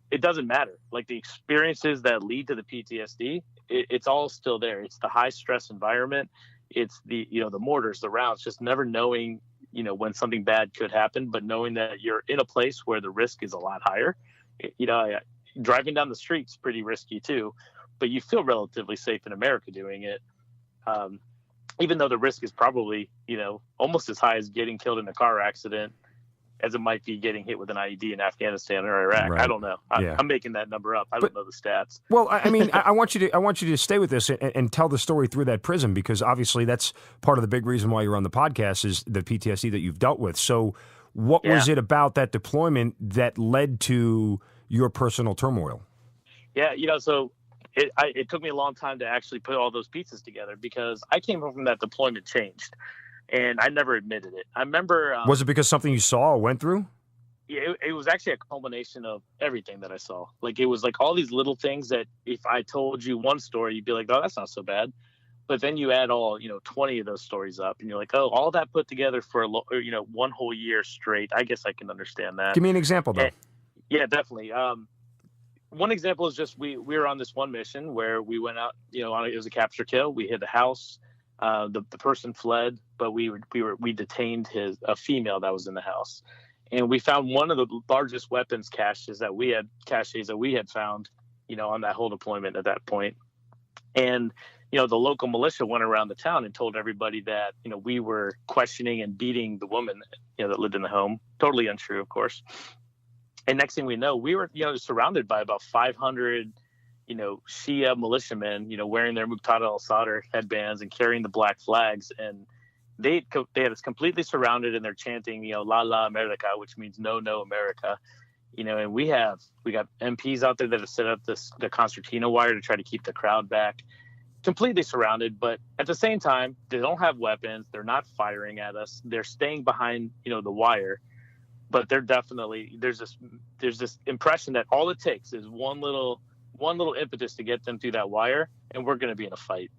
it doesn't matter. Like, the experiences that lead to the PTSD, it's all still there. It's the high stress environment. It's the mortars, the rounds, just never knowing, when something bad could happen, but knowing that you're in a place where the risk is a lot higher. Driving down the street's pretty risky too, but you feel relatively safe in America doing it. Even though the risk is probably, almost as high as getting killed in a car accident as it might be getting hit with an IED in Afghanistan or Iraq. Right. I don't know. I'm making that number up. I don't know the stats. Well, I mean, I want you to stay with this and tell the story through that prism, because obviously that's part of the big reason why you're on the podcast is the PTSD that you've dealt with. So what was it about that deployment that led to your personal turmoil? Yeah, so it took me a long time to actually put all those pieces together, because I came home from that deployment changed. And I never admitted it. I remember... was it because something you saw or went through? Yeah, it was actually a culmination of everything that I saw. Like, it was like all these little things that if I told you one story, you'd be like, oh, that's not so bad. But then you add all, 20 of those stories up, and you're like, oh, all that put together for, one whole year straight. I guess I can understand that. Give me an example, though. Yeah, definitely. One example is just we were on this one mission where we went out, it was a capture kill. We hit the house. The person fled, but we detained a female that was in the house, and we found one of the largest weapons caches that we had found, on that whole deployment at that point. And the local militia went around the town and told everybody that we were questioning and beating the woman that lived in the home. Totally untrue, of course. And next thing we know, we were surrounded by about 500. Shia militiamen, wearing their Muqtada al-Sadr headbands and carrying the black flags. And they had us completely surrounded, and they're chanting, La La America, which means no, no America. And we got MPs out there that have set up the concertina wire to try to keep the crowd back, completely surrounded. But at the same time, they don't have weapons. They're not firing at us. They're staying behind, the wire. But they're definitely, there's this impression that all it takes is one little impetus to get them through that wire, and we're going to be in a fight.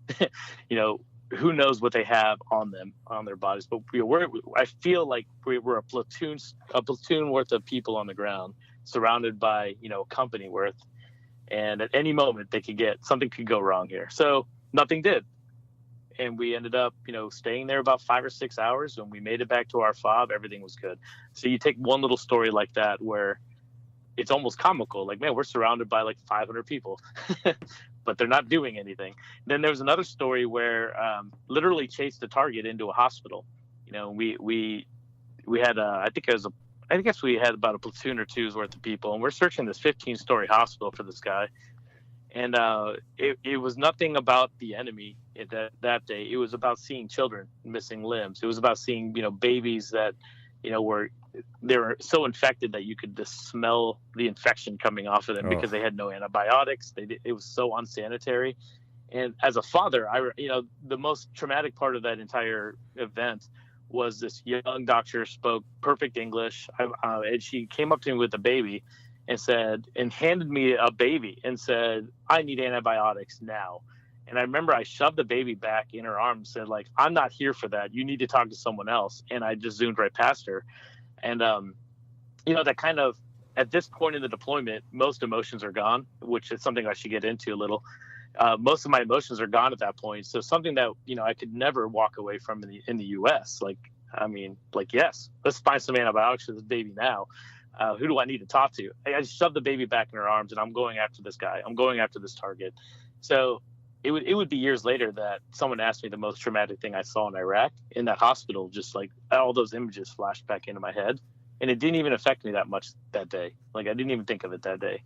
Who knows what they have on their bodies, but I feel like we're a platoon worth of people on the ground, surrounded by a company worth, and at any moment something could go wrong here. So nothing did, and we ended up staying there about 5 or 6 hours. When we made it back to our fob, everything was good. So you take one little story like that where it's almost comical. Like, man, we're surrounded by like 500 people, but they're not doing anything. Then there was another story where literally chased a target into a hospital. You know, we had I guess we had about a platoon or two's worth of people, and we're searching this 15-story hospital for this guy. And it was nothing about the enemy that day. It was about seeing children missing limbs. It was about seeing, you know, babies that, you know, they were so infected that you could just smell the infection coming off of them because they had no antibiotics. It was so unsanitary. And as a father, the most traumatic part of that entire event was this young doctor spoke perfect English, and she came up to me with a baby and handed me a baby and said, "I need antibiotics now." And I remember I shoved the baby back in her arms and said, like, "I'm not here for that. You need to talk to someone else." And I just zoomed right past her. And, that kind of, at this point in the deployment, most emotions are gone, which is something I should get into a little. Most of my emotions are gone at that point. So something that, you know, I could never walk away from in the U.S. Yes, let's find some antibiotics for this baby now. Who do I need to talk to? I just shoved the baby back in her arms, and I'm going after this guy. I'm going after this target. So it would be years later that someone asked me the most traumatic thing I saw in Iraq in that hospital. Just like all those images flashed back into my head, and it didn't even affect me that much that day. Like, I didn't even think of it that day.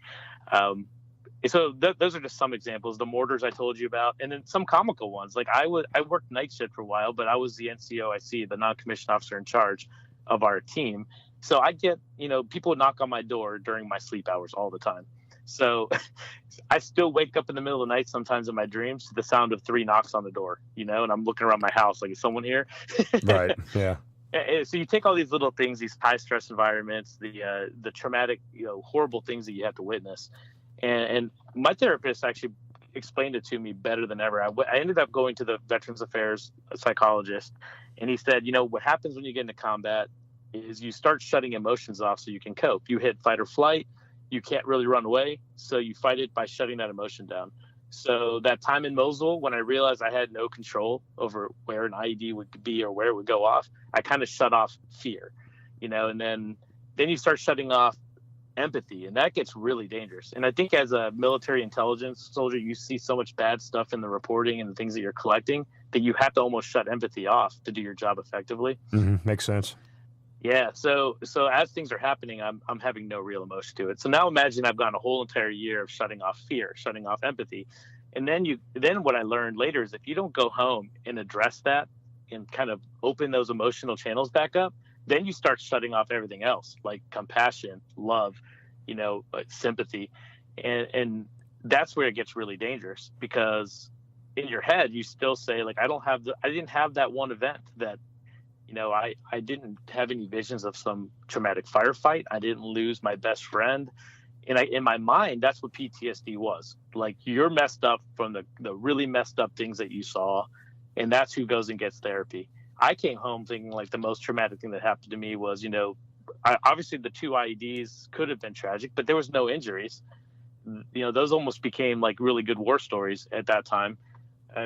So those are just some examples. The mortars I told you about, and then some comical ones. Like I worked night shift for a while, but I was the NCOIC, the non-commissioned officer in charge of our team. So I get, you know, people would knock on my door during my sleep hours all the time. So I still wake up in the middle of the night sometimes in my dreams to the sound of 3 knocks on the door, you know, and I'm looking around my house like, is someone here? Right. Yeah. So you take all these little things, these high stress environments, the traumatic, you know, horrible things that you have to witness. And my therapist actually explained it to me better than ever. I ended up going to the Veterans Affairs psychologist, and he said, you know, what happens when you get into combat is you start shutting emotions off so you can cope. You hit fight or flight. You can't really run away, so you fight it by shutting that emotion down. So that time in Mosul, when I realized I had no control over where an IED would be or where it would go off, I kind of shut off fear, you know, and then you start shutting off empathy, and that gets really dangerous. And I think as a military intelligence soldier, you see so much bad stuff in the reporting and the things that you're collecting that you have to almost shut empathy off to do your job effectively. Mm-hmm. Makes sense. Yeah. So as things are happening, I'm having no real emotion to it. So now imagine I've gone a whole entire year of shutting off fear, shutting off empathy. And then what I learned later is if you don't go home and address that and kind of open those emotional channels back up, then you start shutting off everything else, like compassion, love, you know, sympathy. And that's where it gets really dangerous, because in your head, you still say, like, I didn't have that one event that, you know, I didn't have any visions of some traumatic firefight. I didn't lose my best friend. And in my mind, that's what PTSD was. Like, you're messed up from the really messed up things that you saw. And that's who goes and gets therapy. I came home thinking like the most traumatic thing that happened to me was, you know, obviously the 2 IEDs could have been tragic, but there was no injuries. You know, those almost became like really good war stories at that time.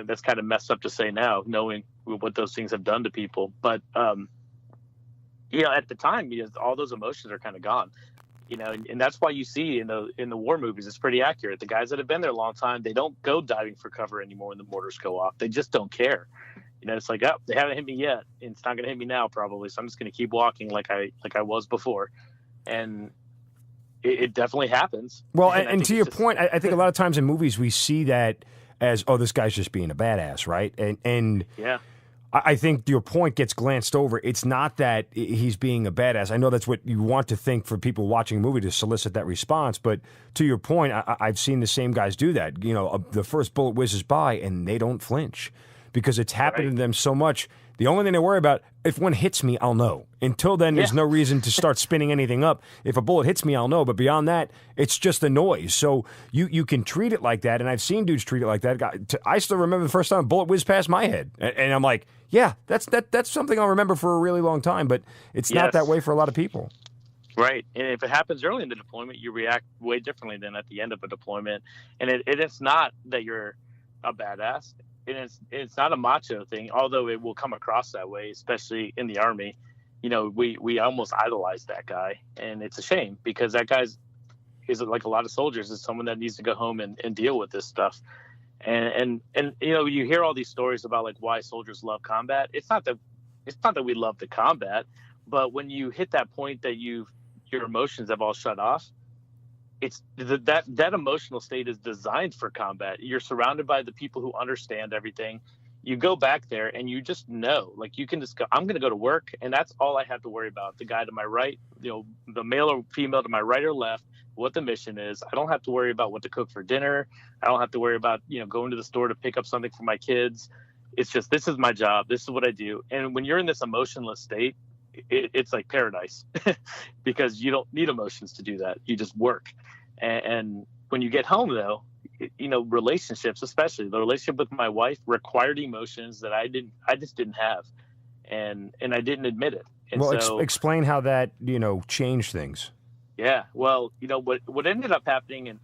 That's kind of messed up to say now, knowing what those things have done to people. But, you know, at the time, you know, all those emotions are kind of gone, you know, and that's why you see in the war movies, it's pretty accurate. The guys that have been there a long time, they don't go diving for cover anymore when the mortars go off. They just don't care. You know, it's like, oh, they haven't hit me yet, and it's not going to hit me now probably, so I'm just going to keep walking like I was before. And it definitely happens. Well, and to your point, I think a lot of times in movies we see that as, oh, this guy's just being a badass, right? And yeah, I think your point gets glanced over. It's not that he's being a badass. I know that's what you want to think for people watching a movie, to solicit that response. But to your point, I've seen the same guys do that. You know, the first bullet whizzes by and they don't flinch, because it's happened to them so much. The only thing they worry about, if one hits me, I'll know. Until then, there's no reason to start spinning anything up. If a bullet hits me, I'll know. But beyond that, it's just a noise. So you can treat it like that, and I've seen dudes treat it like that. I still remember the first time a bullet whizzed past my head. And I'm like, yeah, that's something I'll remember for a really long time. But it's not that way for a lot of people. Right. And if it happens early in the deployment, you react way differently than at the end of a deployment. And it's not that you're a badass. It's not a macho thing, although it will come across that way, especially in the Army. You know, we almost idolize that guy, and it's a shame, because that guy's is like a lot of soldiers, is someone that needs to go home and deal with this stuff. And you know, you hear all these stories about like why soldiers love combat. It's not that we love the combat, but when you hit that point that your emotions have all shut off, it's that emotional state is designed for combat. You're surrounded by the people who understand everything. You go back there and you just know, like, you can just go, I'm going to go to work, and that's all I have to worry about. The guy to my right, you know, the male or female to my right or left, what the mission is. I don't have to worry about what to cook for dinner. I don't have to worry about, you know, going to the store to pick up something for my kids. It's just, this is my job. This is what I do. And when you're in this emotionless state, it's like paradise because you don't need emotions to do that. You just work. And when you get home, though, you know, relationships, especially the relationship with my wife, required emotions that I just didn't have, and I didn't admit it. And well, so, explain how that, you know, changed things. Yeah, well, you know, what ended up happening,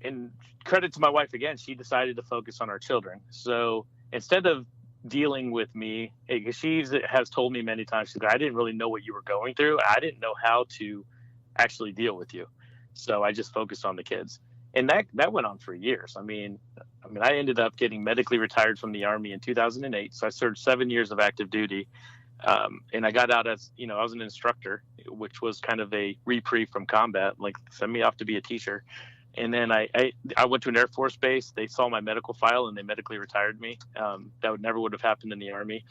and credit to my wife again, she decided to focus on our children. So instead of dealing with me, she has told me many times, she's like, I didn't really know what you were going through. I didn't know how to actually deal with you. So I just focused on the kids. And that went on for years. I mean, I ended up getting medically retired from the Army in 2008. So I served 7 years of active duty. And I got out as, you know, I was an instructor, which was kind of a reprieve from combat, like send me off to be a teacher. And then I went to an Air Force base. They saw my medical file and they medically retired me. That never would have happened in the Army.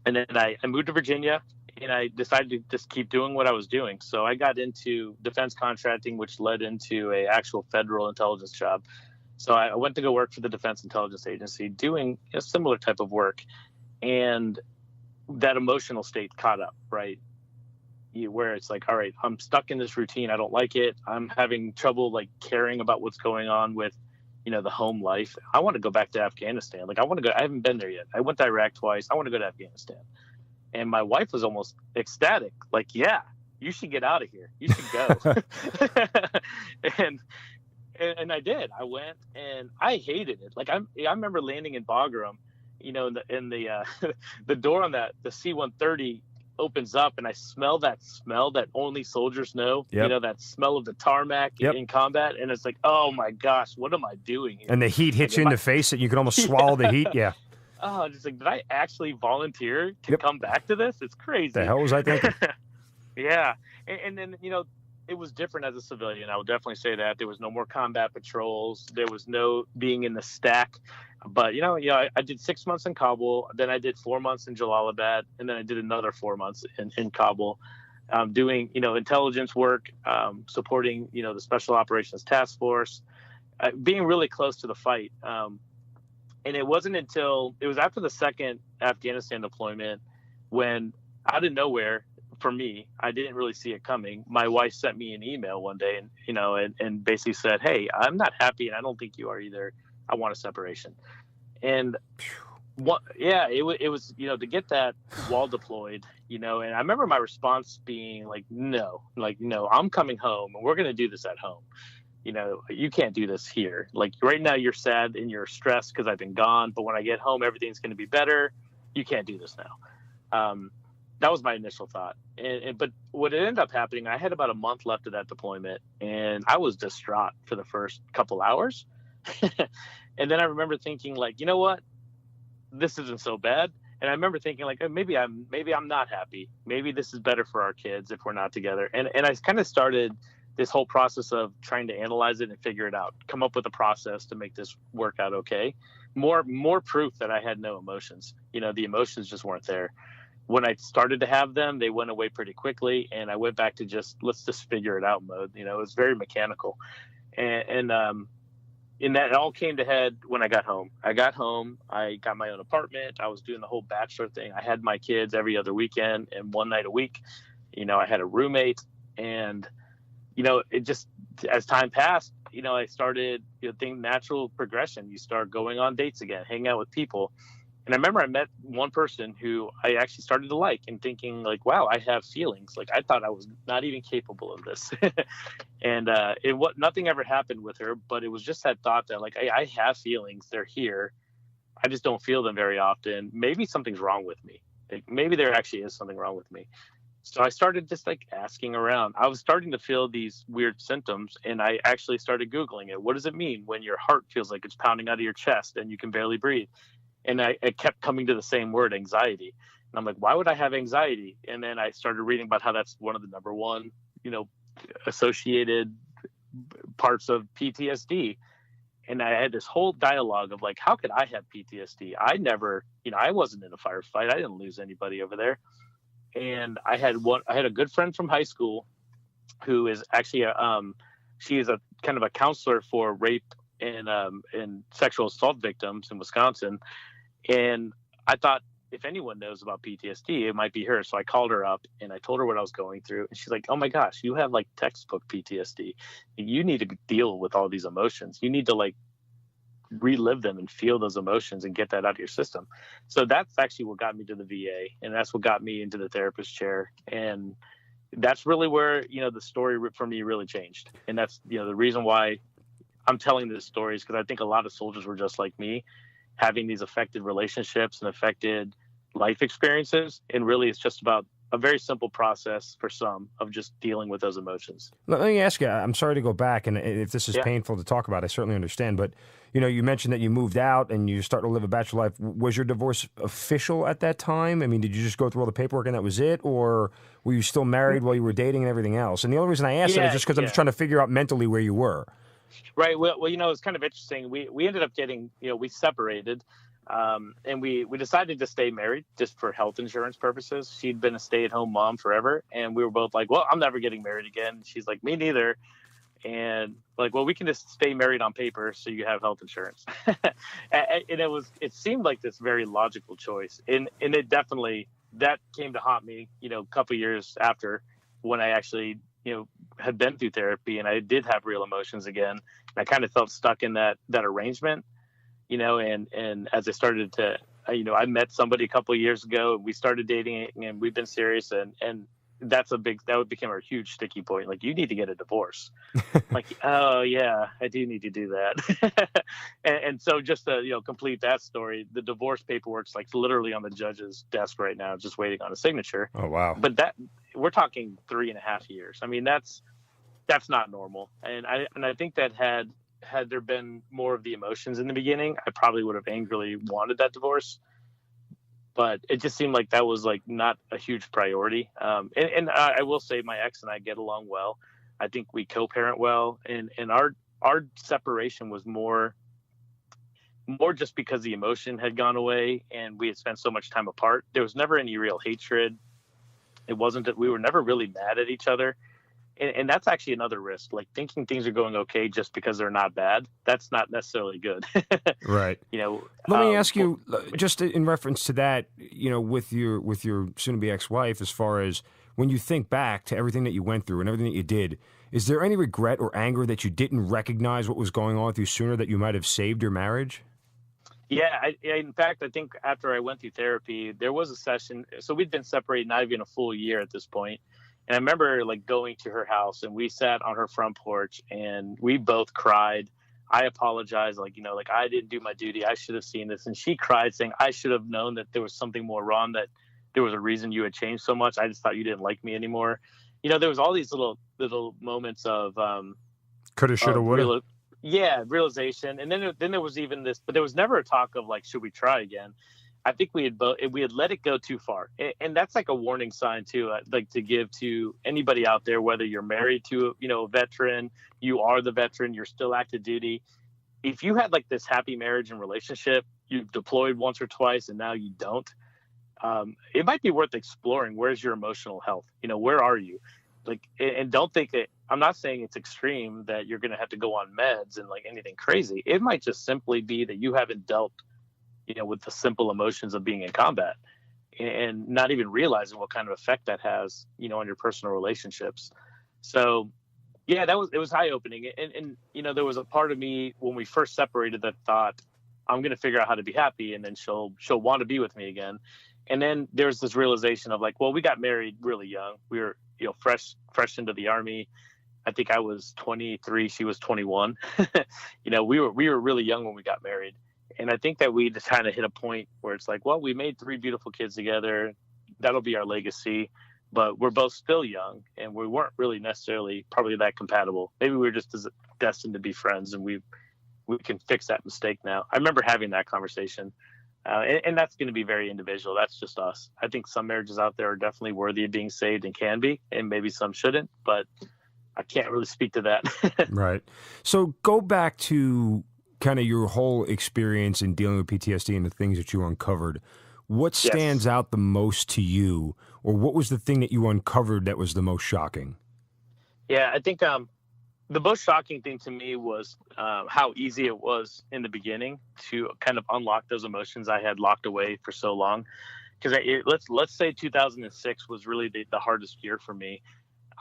And then I moved to Virginia, and I decided to just keep doing what I was doing. So I got into defense contracting, which led into a actual federal intelligence job. So I went to go work for the Defense Intelligence Agency, doing a similar type of work. And that emotional state caught up, right? Where it's like, all right, I'm stuck in this routine. I don't like it. I'm having trouble like caring about what's going on with, you know, the home life. I want to go back to Afghanistan. Like, I want to go. I haven't been there yet. I went to Iraq twice. I want to go to Afghanistan. And my wife was almost ecstatic. Like, yeah, you should get out of here. You should go. and I did. I went, and I hated it. Like, I remember landing in Bagram, you know, in the the door on the C-130 opens up, and I smell that only soldiers know. Yep. You know, that smell of the tarmac in combat, and it's like, oh my gosh, what am I doing here? And the heat hits you in the face, and you can almost swallow the heat. Yeah. Oh, just like, did I actually volunteer to come back to this? It's crazy. The hell was I thinking? Yeah. And then, you know, it was different as a civilian. I would definitely say that. There was no more combat patrols. There was no being in the stack. But, you know, I did 6 months in Kabul. Then I did 4 months in Jalalabad. And then I did another 4 months in Kabul, doing, you know, intelligence work, supporting, you know, the Special Operations Task Force, being really close to the fight. And it wasn't until it was after the second Afghanistan deployment when, out of nowhere, for me, I didn't really see it coming. My wife sent me an email one day, and, you know, and basically said, hey, I'm not happy, and I don't think you are either. I want a separation. And it was, you know, to get that wall deployed, you know, and I remember my response being like, no, I'm coming home, and we're going to do this at home. You know, you can't do this here. Like, right now you're sad and you're stressed because I've been gone, but when I get home, everything's going to be better. You can't do this now. That was my initial thought. But what ended up happening, I had about a month left of that deployment, and I was distraught for the first couple hours. And then I remember thinking, like, you know what? This isn't so bad. And I remember thinking, like, maybe I'm not happy. Maybe this is better for our kids if we're not together. And I kind of started this whole process of trying to analyze it and figure it out, come up with a process to make this work out okay. More proof that I had no emotions. You know, the emotions just weren't there. When I started to have them, they went away pretty quickly, and I went back to let's just figure it out mode. You know, it was very mechanical. And that all came to head when I got home. I got my own apartment. I was doing the whole bachelor thing. I had my kids every other weekend and one night a week. You know, I had a roommate, and, you know, it just, as time passed, you know, I started, you know, thinking natural progression. You start going on dates again, hang out with people. And I remember I met one person who I actually started to like, and thinking, like, wow, I have feelings. Like, I thought I was not even capable of this. And nothing ever happened with her, but it was just that thought that, like, I have feelings. They're here. I just don't feel them very often. Maybe something's wrong with me. Like, maybe there actually is something wrong with me. So I started just like asking around. I was starting to feel these weird symptoms, and I actually started Googling it. What does it mean when your heart feels like it's pounding out of your chest and you can barely breathe? And I kept coming to the same word, anxiety. And I'm like, why would I have anxiety? And then I started reading about how that's one of the number one, associated parts of PTSD. And I had this whole dialogue of like, how could I have PTSD? I never, I wasn't in a firefight. I didn't lose anybody over there. And I had a good friend from high school who is actually she is a kind of a counselor for rape and sexual assault victims in Wisconsin. And I thought, if anyone knows about PTSD, it might be her. So I called her up and I told her what I was going through. And she's like, oh my gosh, you have like textbook PTSD. You need to deal with all these emotions. You need to like relive them and feel those emotions and get that out of your system. So that's actually what got me to the VA, and that's what got me into the therapist chair. And that's really where, the story for me really changed. And that's, the reason why I'm telling this story is because I think a lot of soldiers were just like me, having these affected relationships and affected life experiences. And really it's just about a very simple process for some of just dealing with those emotions. Let me ask you, I'm sorry to go back, and if this is painful to talk about, I certainly understand, but you mentioned that you moved out and you started to live a bachelor life. Was your divorce official at that time? I mean, did you just go through all the paperwork and that was it, or were you still married while you were dating and everything else? And the only reason I asked that is just because I'm just trying to figure out mentally where you were. Right. Well, it's kind of interesting. We ended up getting, we separated. And we decided to stay married just for health insurance purposes. She'd been a stay-at-home mom forever, and we were both like, well, I'm never getting married again. She's like, me neither. And like, well, we can just stay married on paper so you have health insurance. And it seemed like this very logical choice. And it definitely, that came to haunt me, a couple of years after, when I actually, had been through therapy and I did have real emotions again. And I kind of felt stuck in that arrangement. And as I started to, I met somebody a couple of years ago, and we started dating, and we've been serious, and that became a huge sticky point. Like, you need to get a divorce. Like, oh yeah, I do need to do that. and so just to, complete that story, the divorce paperwork's like literally on the judge's desk right now, just waiting on a signature. Oh, wow. But we're talking 3.5 years. I mean, that's not normal. And I think that had there been more of the emotions in the beginning, I probably would have angrily wanted that divorce. But it just seemed like that was like not a huge priority. And I will say my ex and I get along well. I think we co-parent well. And our separation was more just because the emotion had gone away and we had spent so much time apart. There was never any real hatred. It wasn't that we were never really mad at each other. And that's actually another risk, like thinking things are going okay just because they're not bad. That's not necessarily good. Right. Let me ask you, just in reference to that, with your soon-to-be ex-wife, as far as when you think back to everything that you went through and everything that you did, is there any regret or anger that you didn't recognize what was going on with you sooner, that you might have saved your marriage? Yeah, in fact, I think after I went through therapy, there was a session. So we'd been separated not even a full year at this point. And I remember like going to her house, and we sat on her front porch and we both cried. I apologized, like I didn't do my duty. I should have seen this. And she cried, saying, I should have known that there was something more wrong, that there was a reason you had changed so much. I just thought you didn't like me anymore. There was all these little moments of coulda, shoulda, woulda. Realization. And then there was even this, but there was never a talk of like, should we try again? I think we had let it go too far. And that's like a warning sign too, I'd like to give to anybody out there, whether you're married to, a veteran, you are the veteran, you're still active duty. If you had like this happy marriage and relationship, you've deployed once or twice and now you don't, it might be worth exploring. Where's your emotional health? Where are you? Like, and don't think that, I'm not saying it's extreme that you're going to have to go on meds and like anything crazy. It might just simply be that you haven't dealt with the simple emotions of being in combat, and not even realizing what kind of effect that has, on your personal relationships. So yeah, it was eye opening. And there was a part of me when we first separated that thought, I'm going to figure out how to be happy. And then she'll want to be with me again. And then there's this realization of like, well, we got married really young. We were, fresh into the Army. I think I was 23. She was 21. We were really young when we got married. And I think that we just kind of hit a point where it's like, well, we made 3 beautiful kids together. That'll be our legacy. but we're both still young, and we weren't really necessarily probably that compatible. Maybe we were just destined to be friends, and we can fix that mistake now. I remember having that conversation, and that's going to be very individual. That's just us. I think some marriages out there are definitely worthy of being saved and can be, and maybe some shouldn't, but I can't really speak to that. Right. So go back to kind of your whole experience in dealing with PTSD and the things that you uncovered. What stands out the most to you, or what was the thing that you uncovered that was the most shocking? Yeah, I think the most shocking thing to me was how easy it was in the beginning to kind of unlock those emotions I had locked away for so long. Because let's say 2006 was really the hardest year for me.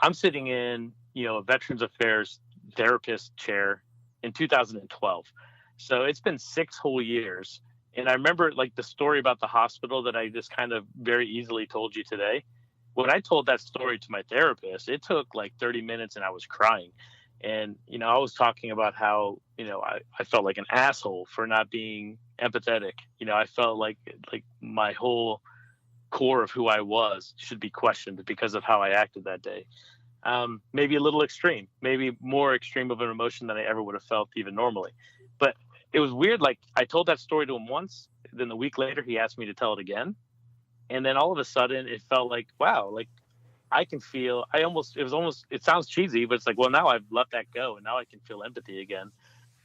I'm sitting in a Veterans Affairs therapist chair in 2012, so it's been 6 whole years. And I remember like the story about the hospital that I just kind of very easily told you today. When I told that story to my therapist, it took like 30 minutes and I was crying. And, I was talking about how, I felt like an asshole for not being empathetic. I felt like my whole core of who I was should be questioned because of how I acted that day. Maybe a little extreme, maybe more extreme of an emotion than I ever would have felt even normally. But it was weird. Like I told that story to him once, then a week later, he asked me to tell it again. And then all of a sudden it felt like, wow, like I can feel, it sounds cheesy, but it's like, well, now I've let that go and now I can feel empathy again.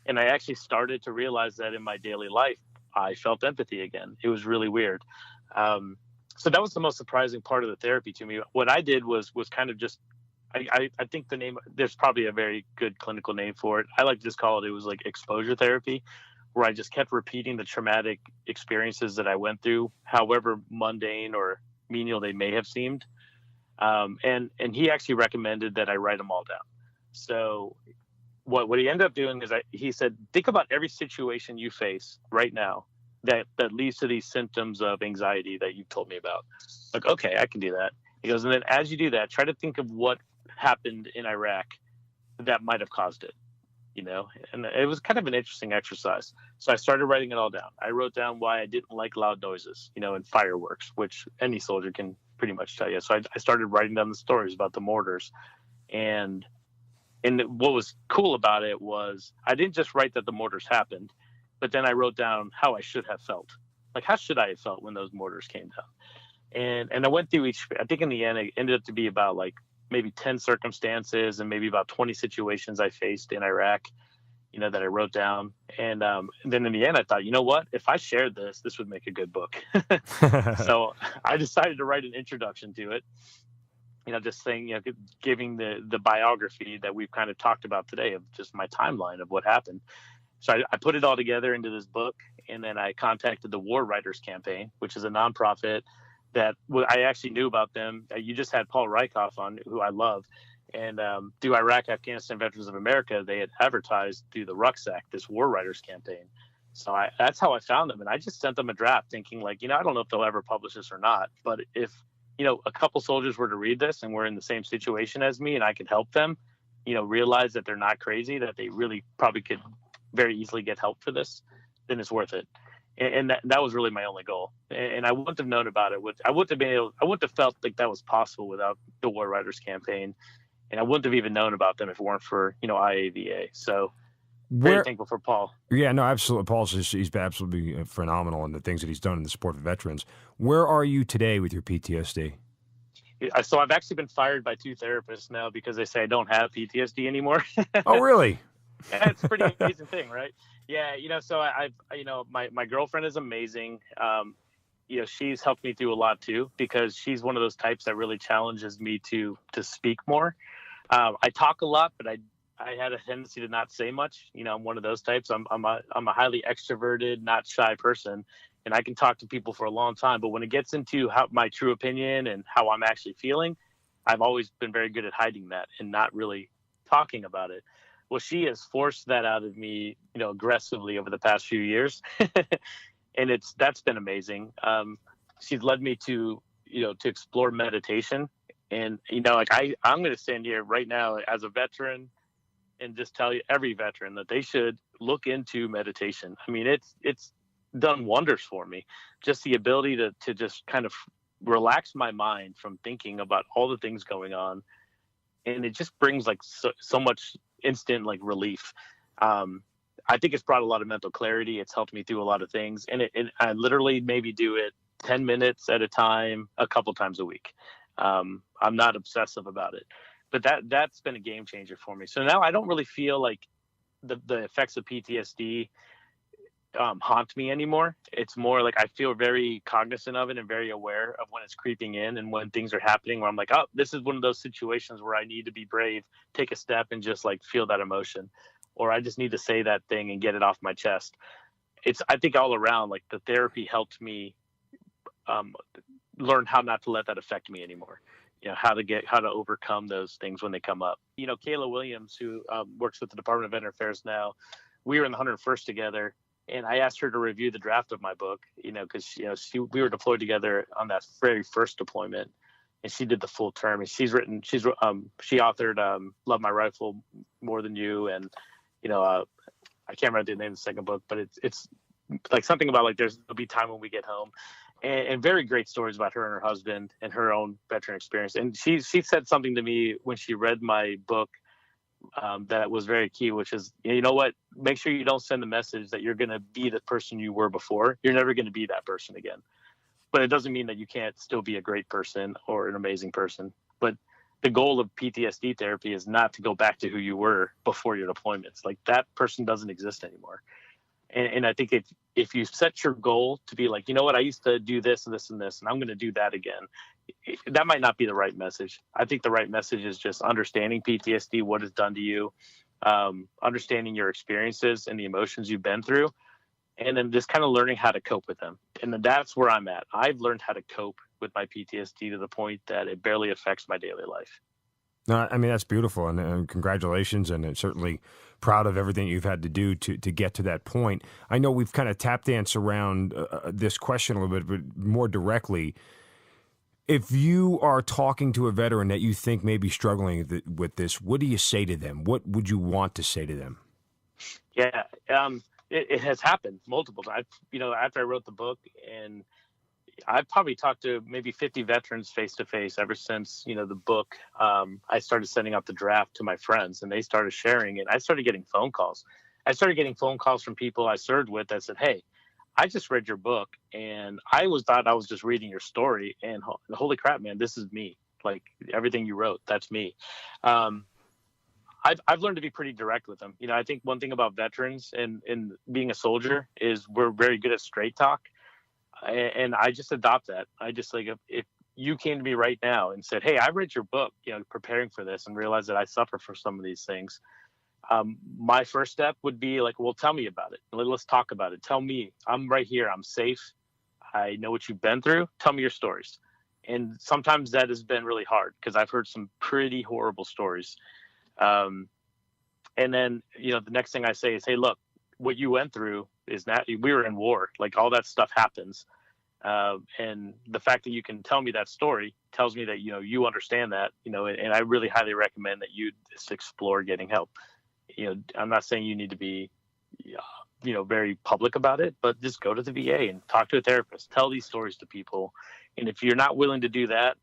And I actually started to realize that in my daily life, I felt empathy again. It was really weird. So that was the most surprising part of the therapy to me. What I did was kind of just, I think the name, there's probably a very good clinical name for it. I like to just call it was like exposure therapy, where I just kept repeating the traumatic experiences that I went through, however mundane or menial they may have seemed. And he actually recommended that I write them all down. So what he ended up doing is he said, think about every situation you face right now that leads to these symptoms of anxiety that you've told me about. Like, okay, I can do that. He goes, and then as you do that, try to think of what happened in Iraq that might have caused it, and it was kind of an interesting exercise. So I started writing it all down. I wrote down why I didn't like loud noises, and fireworks, which any soldier can pretty much tell you. So I started writing down the stories about the mortars. And what was cool about it was I didn't just write that the mortars happened, but then I wrote down how I should have felt. Like, how should I have felt when those mortars came down? And I went through each, I think in the end, it ended up to be about like maybe 10 circumstances and maybe about 20 situations I faced in Iraq, that I wrote down. And then in the end, I thought, you know what, if I shared this would make a good book. So I decided to write an introduction to it, just saying, giving the biography that we've kind of talked about today of just my timeline of what happened. So I put it all together into this book, and then I contacted the War Writers Campaign, which is a nonprofit that I actually knew about them. You just had Paul Rykoff on, who I love. And through Iraq, Afghanistan Veterans of America, they had advertised through the Rucksack, this War Writers Campaign. So that's how I found them. And I just sent them a draft thinking like, I don't know if they'll ever publish this or not. But if, a couple soldiers were to read this and were in the same situation as me and I could help them, realize that they're not crazy, that they really probably could very easily get help for this, then it's worth it. And that was really my only goal. And I wouldn't have known about it. I wouldn't have felt like that was possible without the War Writers Campaign. And I wouldn't have even known about them if it weren't for, IAVA. So very thankful for Paul. Yeah, no, absolutely. He's absolutely phenomenal in the things that he's done in the support of veterans. Where are you today with your PTSD? So I've actually been fired by 2 therapists now because they say I don't have PTSD anymore. Oh, really? Yeah, it's a pretty amazing thing, right? Yeah, so my girlfriend is amazing. She's helped me through a lot too, because she's one of those types that really challenges me to speak more. I talk a lot, but I had a tendency to not say much. I'm one of those types. I'm a highly extroverted, not shy person, and I can talk to people for a long time. But when it gets into my true opinion and how I'm actually feeling, I've always been very good at hiding that and not really talking about it. Well, she has forced that out of me, aggressively over the past few years. And that's been amazing. She's led me to explore meditation. And, I'm going to stand here right now as a veteran and just tell you, every veteran, that they should look into meditation. I mean, it's done wonders for me. Just the ability to just kind of relax my mind from thinking about all the things going on. And it just brings like so much instant like relief. I think it's brought a lot of mental clarity. It's helped me through a lot of things. And I literally maybe do it 10 minutes at a time, a couple times a week. I'm not obsessive about it, but that's been a game changer for me. So now I don't really feel like the effects of PTSD haunt me anymore. It's more like I feel very cognizant of it and very aware of when it's creeping in and when things are happening where I'm like, oh, this is one of those situations where I need to be brave, take a step and just like feel that emotion, or I just need to say that thing and get it off my chest. I think all around, like the therapy helped me learn how not to let that affect me anymore. How to overcome those things when they come up. Kayla Williams, who works with the Department of Veteran Affairs now, we were in the 101st together. And I asked her to review the draft of my book, because we were deployed together on that very first deployment, and she did the full term. And she authored "Love My Rifle More Than You," and I can't remember the name of the second book, but it's like something about like there'll be time when we get home, and very great stories about her and her husband and her own veteran experience. And she said something to me when she read my book. That was very key, which is, you know what, make sure you don't send the message that you're going to be the person you were before. You're never going to be that person again. But it doesn't mean that you can't still be a great person or an amazing person. But the goal of PTSD therapy is not to go back to who you were before your deployments. Like that person doesn't exist anymore. And I think if you set your goal to be like, you know what, I used to do this and this and this, and I'm going to do that again, that might not be the right message. I think the right message is just understanding PTSD, what it's done to you, understanding your experiences and the emotions you've been through, and then just kind of learning how to cope with them. And then that's where I'm at. I've learned how to cope with my PTSD to the point that it barely affects my daily life. No, I mean, that's beautiful, and congratulations, and certainly proud of everything you've had to do to get to that point. I know we've kind of tap danced around this question a little bit, but more directly, if you are talking to a veteran that you think may be struggling with this, what do you say to them? What would you want to say to them? Yeah, it has happened multiple times. After I wrote the book, and I've probably talked to maybe 50 veterans face to face ever since, the book. I started sending out the draft to my friends and they started sharing it. I started getting phone calls. I started getting phone calls from people I served with that said, hey, I just read your book and I thought I was just reading your story, and holy crap, man, this is me. Like everything you wrote, that's me. I've learned to be pretty direct with them. I think one thing about veterans and being a soldier is we're very good at straight talk. And I just adopt that. I just like, if you came to me right now and said, hey, I read your book, preparing for this, and realized that I suffer from some of these things. My first step would be like, well, tell me about it. Let's talk about it. Tell me, I'm right here. I'm safe. I know what you've been through. Tell me your stories. And sometimes that has been really hard because I've heard some pretty horrible stories. And then, the next thing I say is, hey, look, what you went through is not, we were in war, like all that stuff happens. And the fact that you can tell me that story tells me that, you understand that, and I really highly recommend that you just explore getting help. I'm not saying you need to be, very public about it, but just go to the VA and talk to a therapist, tell these stories to people. And if you're not willing to do that,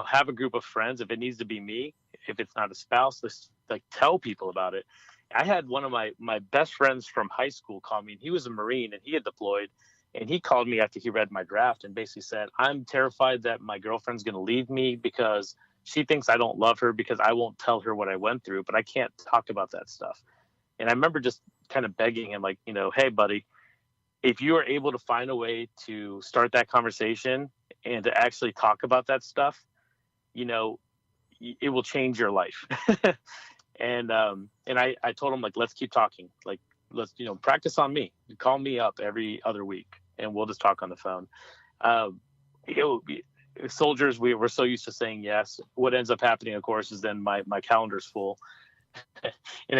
have a group of friends. If it needs to be me, if it's not a spouse, just like tell people about it. I had one of my best friends from high school call me. He was a Marine and he had deployed, and he called me after he read my draft and basically said, I'm terrified that my girlfriend's going to leave me because she thinks I don't love her because I won't tell her what I went through, but I can't talk about that stuff. And I remember just kind of begging him, like, hey, buddy, if you are able to find a way to start that conversation and to actually talk about that stuff, it will change your life. And I told him, like, let's keep talking. Like, let's, practice on me. Call me up every other week and we'll just talk on the phone. Soldiers, we're so used to saying yes. What ends up happening, of course, is then my calendar's full. And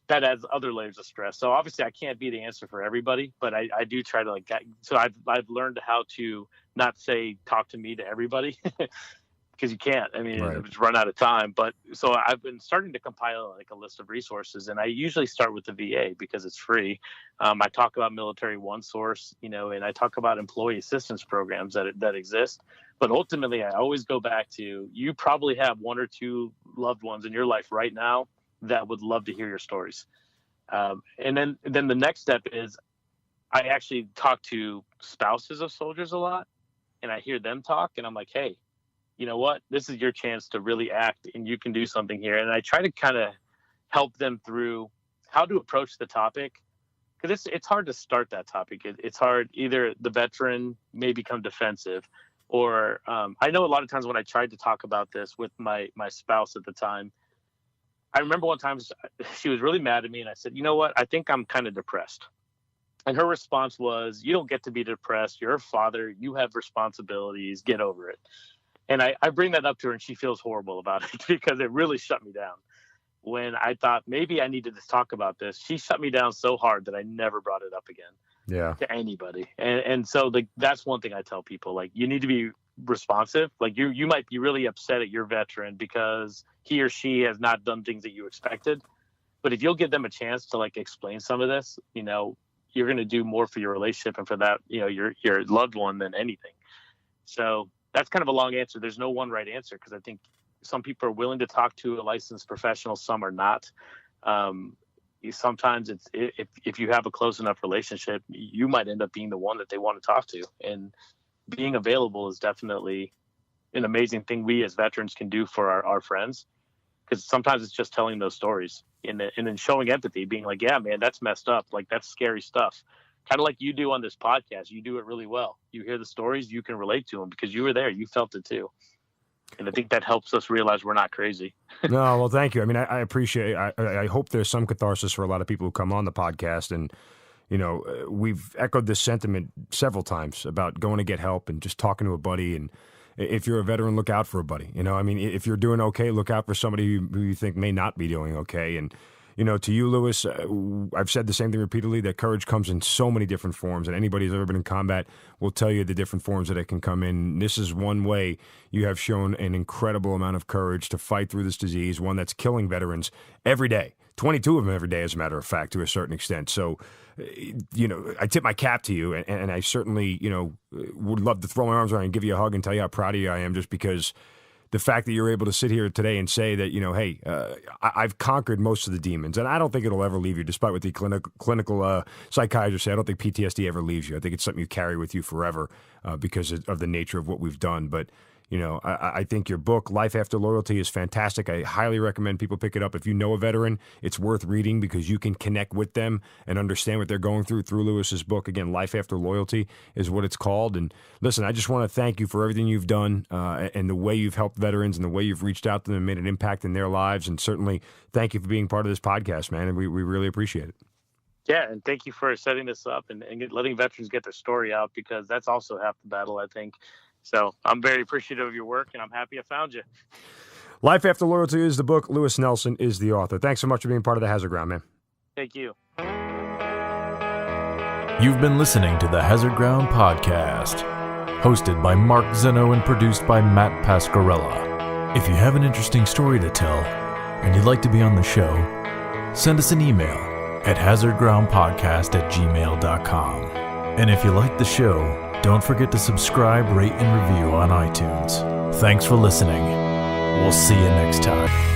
that adds other layers of stress. So obviously I can't be the answer for everybody, but I do try to so I've learned how to not say, talk to me to everybody. Because you can't. I mean, right. It's run out of time. But so I've been starting to compile like a list of resources, and I usually start with the VA because it's free. I talk about Military OneSource, and I talk about employee assistance programs that exist, But ultimately, I always go back to, you probably have one or two loved ones in your life right now that would love to hear your stories. And then the next step is, I actually talk to spouses of soldiers a lot, and I hear them talk, and I'm like, hey, you know what? This is your chance to really act, and you can do something here. And I try to kind of help them through how to approach the topic, because it's hard to start that topic. It's hard. Either the veteran may become defensive, or I know a lot of times when I tried to talk about this with my spouse at the time, I remember one time she was really mad at me, and I said, you know what? I think I'm kind of depressed. And her response was, you don't get to be depressed. You're a father. You have responsibilities. Get over it. And I bring that up to her, and she feels horrible about it because it really shut me down. When I thought maybe I needed to talk about this, she shut me down so hard that I never brought it up again to anybody. And so that's one thing I tell people, like, you need to be responsive. Like you might be really upset at your veteran because he or she has not done things that you expected. But if you'll give them a chance to like explain some of this, you know, you're going to do more for your relationship and for that, you know, your loved one than anything. So that's kind of a long answer. There's no one right answer, because I think some people are willing to talk to a licensed professional, some are not. Sometimes it's if you have a close enough relationship, you might end up being the one that they want to talk to. And being available is definitely an amazing thing we as veterans can do for our friends, because sometimes it's just telling those stories and then showing empathy, being like, yeah, man, that's messed up. Like, that's scary stuff. Kind of like you do on this podcast. You do it really well. You hear the stories, you can relate to them because you were there. You felt it too. And I think that helps us realize we're not crazy. No, well, thank you. I mean, I appreciate I hope there's some catharsis for a lot of people who come on the podcast. And, you know, we've echoed this sentiment several times about going to get help and just talking to a buddy. And if you're a veteran, look out for a buddy. You know, I mean, if you're doing okay, look out for somebody who you think may not be doing okay. And, you know, to you, Lewis, I've said the same thing repeatedly, that courage comes in so many different forms, and anybody who's ever been in combat will tell you the different forms that it can come in. This is one way you have shown an incredible amount of courage to fight through this disease, one that's killing veterans every day, 22 of them every day, as a matter of fact, to a certain extent. So, you know, I tip my cap to you, and I certainly, you know, would love to throw my arms around and give you a hug and tell you how proud of you I am, just because the fact that you're able to sit here today and say that, you know, hey, I've conquered most of the demons, and I don't think it'll ever leave you, despite what the clinical psychiatrists say. I don't think PTSD ever leaves you. I think it's something you carry with you forever because of the nature of what we've done. But, you know, I think your book, Life After Loyalty, is fantastic. I highly recommend people pick it up. If you know a veteran, it's worth reading because you can connect with them and understand what they're going through Lewis's book. Again, Life After Loyalty is what it's called. And listen, I just want to thank you for everything you've done and the way you've helped veterans and the way you've reached out to them and made an impact in their lives. And certainly thank you for being part of this podcast, man. And we really appreciate it. Yeah, and thank you for setting this up and letting veterans get their story out, because that's also half the battle, I think. So I'm very appreciative of your work, and I'm happy I found you. Life After Loyalty is the book. Lewis Nelson is the author. Thanks so much for being part of the Hazard Ground, man. Thank you. You've been listening to the Hazard Ground Podcast, hosted by Mark Zeno and produced by Matt Pasquarella. If you have an interesting story to tell and you'd like to be on the show, send us an email at hazardgroundpodcast@gmail.com. And if you like the show, don't forget to subscribe, rate, and review on iTunes. Thanks for listening. We'll see you next time.